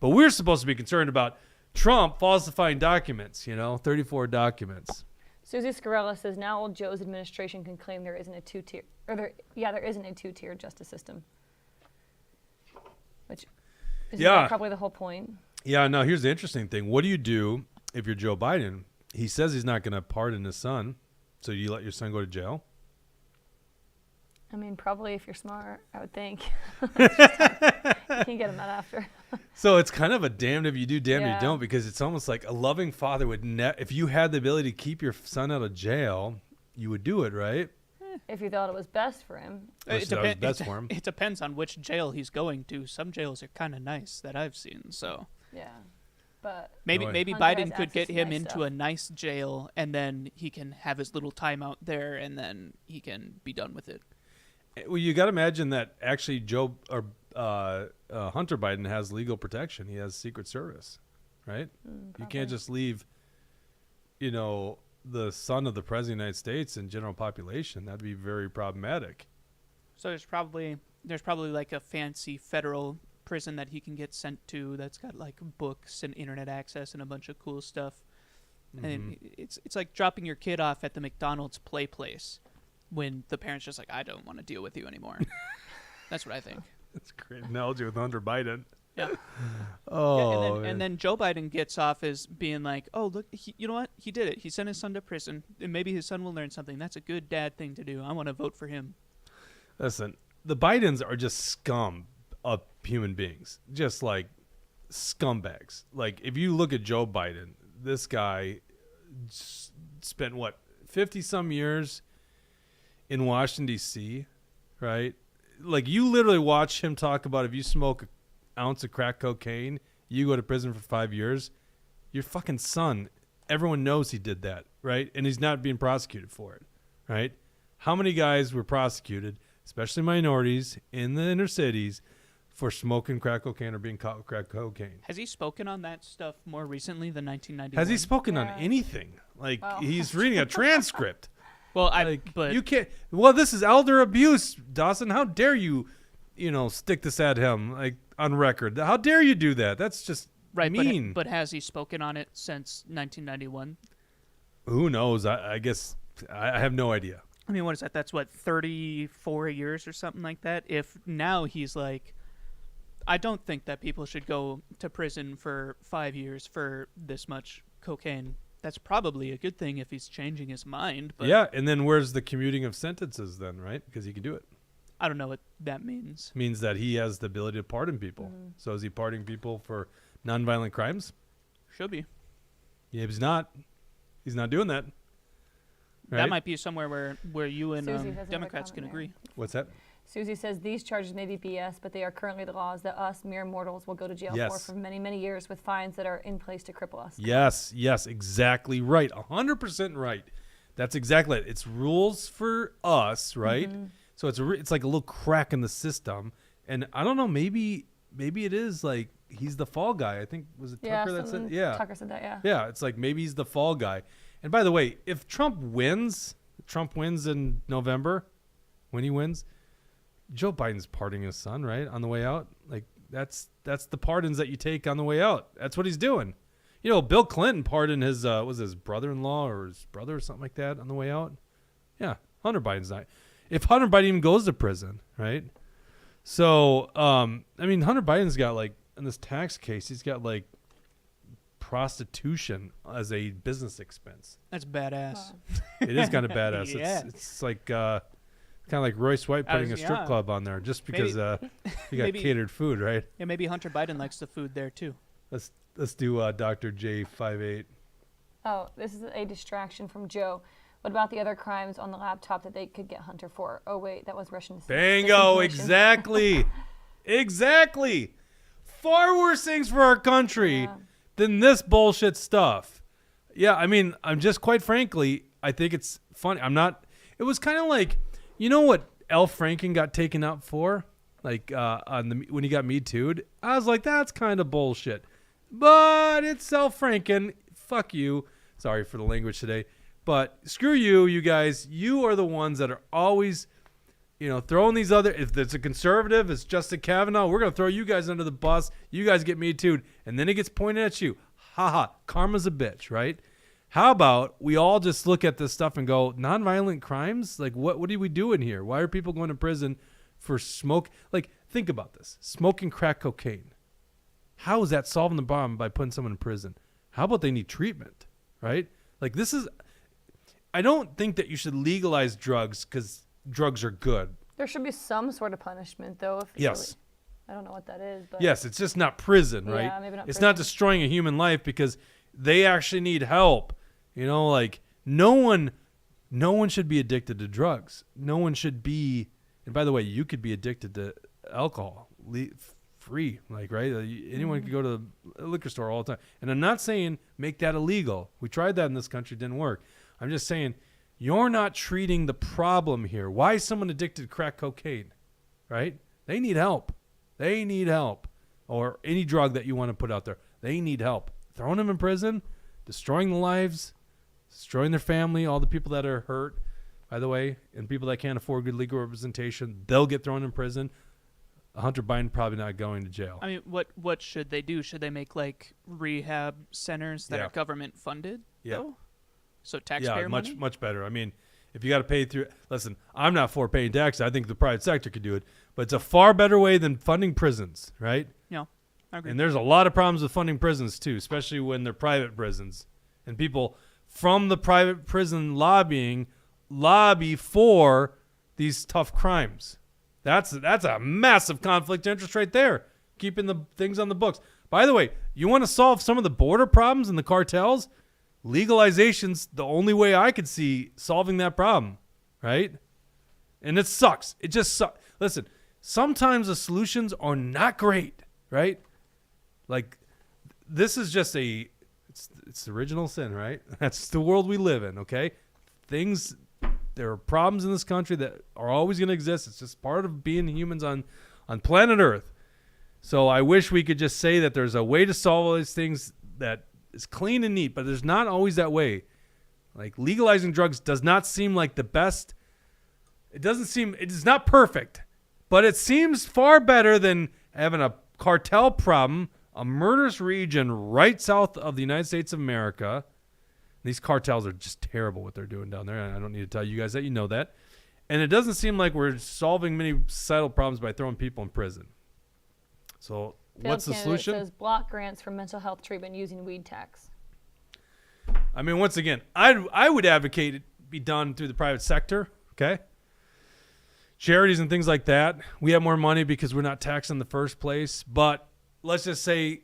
But we're supposed to be concerned about Trump falsifying documents, 34 documents. Susie Scarella says now old Joe's administration can claim there isn't a two-tier justice system. Which is probably the whole point. Yeah, no, here's the interesting thing. What do you do if you're Joe Biden? He says he's not going to pardon his son. So you let your son go to jail? I mean, probably if you're smart, I would think. You can get him out after. So it's kind of a damned if you do, damned if you don't, because it's almost like a loving father would if you had the ability to keep your son out of jail, you would do it, right? If you thought it was best for him. It depends on which jail he's going to. Some jails are kind of nice that I've seen, so. Yeah. But maybe Hunter Biden has could access get to him nice into stuff. a nice jail, and then he can have his little time out there, and then he can be done with it. Well, you got to imagine that actually Hunter Biden has legal protection. He has Secret Service, right? You can't just leave, the son of the President of the United States in general population. That'd be very problematic. So there's probably like a fancy federal prison that he can get sent to that's got like books and internet access and a bunch of cool stuff. Mm-hmm. And it's like dropping your kid off at the McDonald's play place when the parents just like, I don't want to deal with you anymore. That's what I think. That's a great analogy with Hunter Biden. Yeah. Oh. And then Joe Biden gets off as being like, oh, look, you know what? He did it. He sent his son to prison. And maybe his son will learn something. That's a good dad thing to do. I want to vote for him. Listen, the Bidens are just scum of human beings. Just like scumbags. Like, if you look at Joe Biden, this guy spent, 50-some years in Washington, D.C., right? Like, you literally watch him talk about if you smoke an ounce of crack cocaine, you go to prison for 5 years. Your fucking son, everyone knows he did that, right? And he's not being prosecuted for it, right? How many guys were prosecuted, especially minorities in the inner cities, for smoking crack cocaine or being caught with crack cocaine? Has he spoken on that stuff more recently than 1991? Has he spoken on anything? Like, he's reading a transcript. Well, but you can't. Well, this is elder abuse, Dawson. How dare you, stick this at him like on record? How dare you do that? That's just mean. But has he spoken on it since 1991? Who knows? I guess I have no idea. I mean, what is that? That's 34 years or something like that. If now he's like, I don't think that people should go to prison for 5 years for this much cocaine. That's probably a good thing if he's changing his mind. But yeah, and then where's the commuting of sentences then, right? Because he can do it. I don't know what that means. Means that he has the ability to pardon people. Mm-hmm. So is he pardoning people for nonviolent crimes? Should be. Yeah, he's not. He's not doing that. Right? That might be somewhere where you and Democrats can agree. What's that? Susie says these charges may be BS, but they are currently the laws that us mere mortals will go to jail for many, many years with fines that are in place to cripple us. Yes, exactly right. 100% right. That's exactly it. It's rules for us, right? Mm-hmm. So it's like a little crack in the system. And I don't know, maybe it is like he's the fall guy. I think, was it Tucker that said? Yeah. Tucker said that, yeah. Yeah, it's like maybe he's the fall guy. And by the way, if Trump wins in November, when he wins, Joe Biden's pardoning his son, right, on the way out. Like that's the pardons that you take on the way out. That's what he's doing. Bill Clinton pardoned his was his brother-in-law or his brother or something like that on the way out. Yeah, Hunter Biden's not. If Hunter Biden even goes to prison, right? So, Hunter Biden's got in this tax case, he's got prostitution as a business expense. That's badass. Wow. It is kind of badass. Yeah. It's like kind of like Royce White putting a strip club on there just because you got catered food, right? Yeah, maybe Hunter Biden likes the food there too. Let's do Dr. J58. Oh, this is a distraction from Joe. What about the other crimes on the laptop that they could get Hunter for? Oh wait, that was Russian. Bingo! Exactly, exactly. Far worse things for our country than this bullshit stuff. Yeah, I'm just quite frankly, I think it's funny. It was kind of like. You know what Al Franken got taken up for? When he got Me Too'd? I was like, that's kind of bullshit. But it's Al Franken. Fuck you. Sorry for the language today. But screw you, you guys. You are the ones that are always, throwing these other. If it's a conservative, it's Justin Kavanaugh. We're going to throw you guys under the bus. You guys get Me Too'd. And then it gets pointed at you. Ha ha. Karma's a bitch, right? How about we all just look at this stuff and go, nonviolent crimes? Like, what are we doing here? Why are people going to prison for smoke? Like, think about this. Smoking crack cocaine. How is that solving the problem by putting someone in prison? How about they need treatment, right? Like, I don't think that you should legalize drugs because drugs are good. There should be some sort of punishment, though. Yes. I don't know what that is. But yes, it's just not prison, right? Yeah, maybe not It's prison. not destroying a human life because they actually need help. No one should be addicted to drugs. No one should be. And by the way, you could be addicted to alcohol, free, right? Anyone could go to the liquor store all the time. And I'm not saying make that illegal. We tried that in this country, it didn't work. I'm just saying you're not treating the problem here. Why is someone addicted to crack cocaine, right? They need help. They need help. Or any drug that you want to put out there. They need help. Throwing them in prison, destroying the lives, destroying their family, all the people that are hurt, by the way, and people that can't afford good legal representation, they'll get thrown in prison. Hunter Biden probably not going to jail. What should they do? Should they make rehab centers that are government funded? Yeah. Though? So taxpayer money? Much better. If you got to pay through, listen, I'm not for paying taxes. I think the private sector could do it, but it's a far better way than funding prisons, right? Yeah. I agree. And there's a lot of problems with funding prisons too, especially when they're private prisons and people from the private prison lobby for these tough crimes. That's a massive conflict of interest right there, keeping the things on the books. By the way, you want to solve some of the border problems and the cartels? Legalization's the only way I could see solving that problem, right? And it sucks. It just sucks. Listen, sometimes the solutions are not great, right? Like, this is just it's the original sin, right? That's the world we live in, okay? There are problems in this country that are always going to exist. It's just part of being humans on planet Earth. So I wish we could just say that there's a way to solve all these things that is clean and neat, but there's not always that way. Like legalizing drugs does not seem like the best. It is not perfect, but it seems far better than having a cartel problem, a murderous region right south of the United States of America. These cartels are just terrible what they're doing down there. I don't need to tell you guys that. You know that. And it doesn't seem like we're solving many societal problems by throwing people in prison. So what's the solution? It says block grants for mental health treatment using weed tax. I mean, once again, I would advocate it be done through the private sector, okay? Charities and things like that. We have more money because we're not taxed in the first place. But let's just say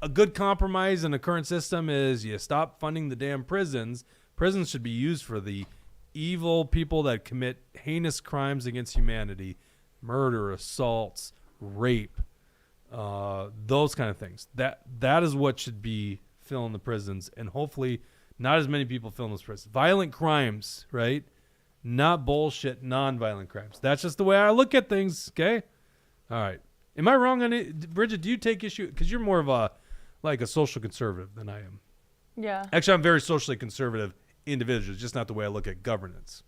a good compromise in the current system is you stop funding the damn prisons. Prisons should be used for the evil people that commit heinous crimes against humanity, murder, assaults, rape, those kind of things. That is what should be filling the prisons, and hopefully not as many people fill in those prisons. Violent crimes, right? Not bullshit, non-violent crimes. That's just the way I look at things, okay? All right. Am I wrong on it? Bridget, do you take issue? Because you're more of a social conservative than I am. Yeah. Actually, I'm very socially conservative individual, just not the way I look at governance.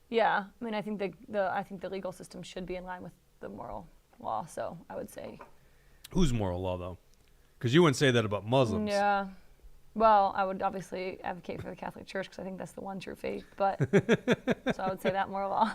Yeah. I mean, I think the legal system should be in line with the moral law. So I would say. Whose moral law, though? Because you wouldn't say that about Muslims. Yeah. Well, I would obviously advocate for the Catholic Church because I think that's the one true faith. But so I would say that moral law.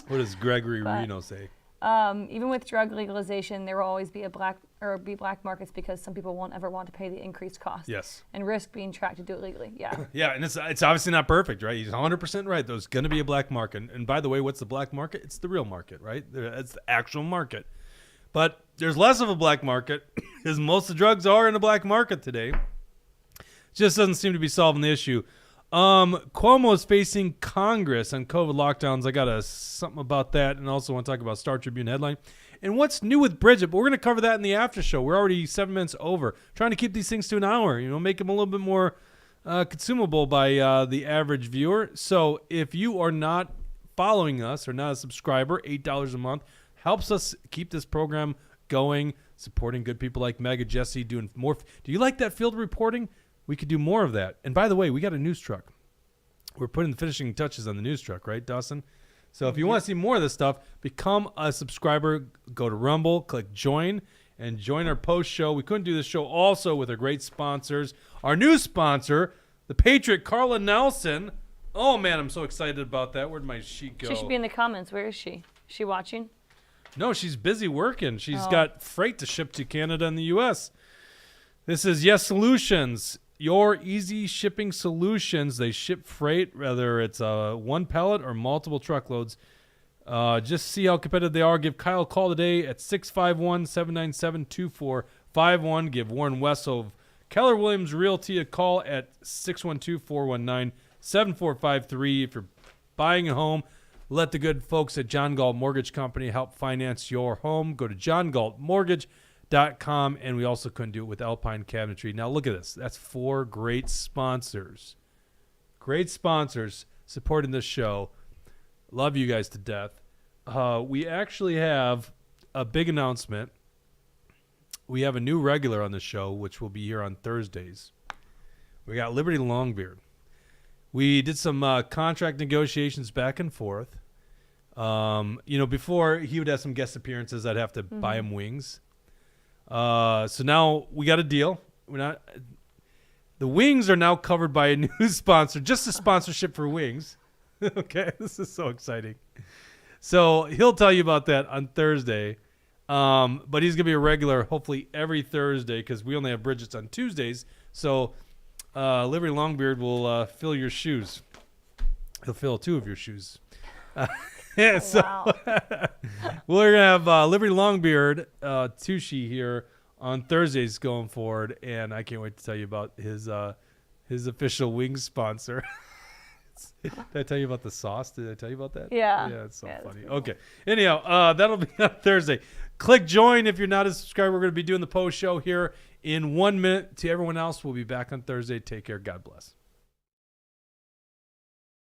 What does Gregory Reno say? Even with drug legalization, there will always be black markets because some people won't ever want to pay the increased cost. Yes. And risk being tracked to do it legally. Yeah. Yeah, and it's obviously not perfect, right? He's 100% right. There's going to be a black market. And by the way, what's the black market? It's the real market, right? It's the actual market. But there's less of a black market because most of the drugs are in the black market today. Just doesn't seem to be solving the issue. Cuomo is facing Congress on COVID lockdowns. I got something about that, and also want to talk about Star Tribune headline. And what's new with Bridget, but we're going to cover that in the after show. We're already 7 minutes over. Trying to keep these things to an hour, make them a little bit more consumable by the average viewer. So if you are not following us or not a subscriber, $8 a month helps us keep this program going, supporting good people like MAGA Jesse, doing more. Do you like that field reporting? We could do more of that. And by the way, we got a news truck. We're putting the finishing touches on the news truck, right, Dawson? So if you want to see more of this stuff, become a subscriber. Go to Rumble, click join, and join our post show. We couldn't do this show also with our great sponsors. Our new sponsor, the Patriot, Carla Nelson. Oh, man, I'm so excited about that. Where'd my sheet go? She should be in the comments. Where is she? Is she watching? No, she's busy working. She's got freight to ship to Canada and the U.S. This is Yes Solutions. Your easy shipping solutions. They ship freight, whether it's one pallet or multiple truckloads. Just see how competitive they are. Give Kyle a call today at 651-797-2451. Give Warren Wessel of Keller Williams Realty a call at 612-419-7453. If you're buying a home, let the good folks at John Galt Mortgage Company help finance your home. Go to johngaltmortgage.com. And we also couldn't do it with Alpine Cabinetry. Now look at this. That's 4 great sponsors. Great sponsors supporting this show. Love you guys to death. We actually have a big announcement. We have a new regular on the show, which will be here on Thursdays. We got Liberty Longbeard. We did some contract negotiations back and forth. Before he would have some guest appearances, I'd have to buy him wings. So now we got a deal. The wings are now covered by a new sponsor, just a sponsorship for wings. Okay, this is so exciting. So he'll tell you about that on Thursday. But he's gonna be a regular, hopefully every Thursday, because we only have Bridget's on Tuesdays. So Liberty Longbeard will fill your shoes. He'll fill 2 of your shoes. Yeah, so Wow. we're gonna have Liberty Longbeard Tushy here on Thursdays going forward, and I can't wait to tell you about his official wing sponsor. Did I tell you about the sauce? Did I tell you about that? Yeah. Yeah, it's so Yeah, funny. that's cool. Okay. Anyhow, that'll be on Thursday. Click join if you're not a subscriber. We're going to be doing the post show here in 1 minute. To everyone else, we'll be back on Thursday. Take care. God bless.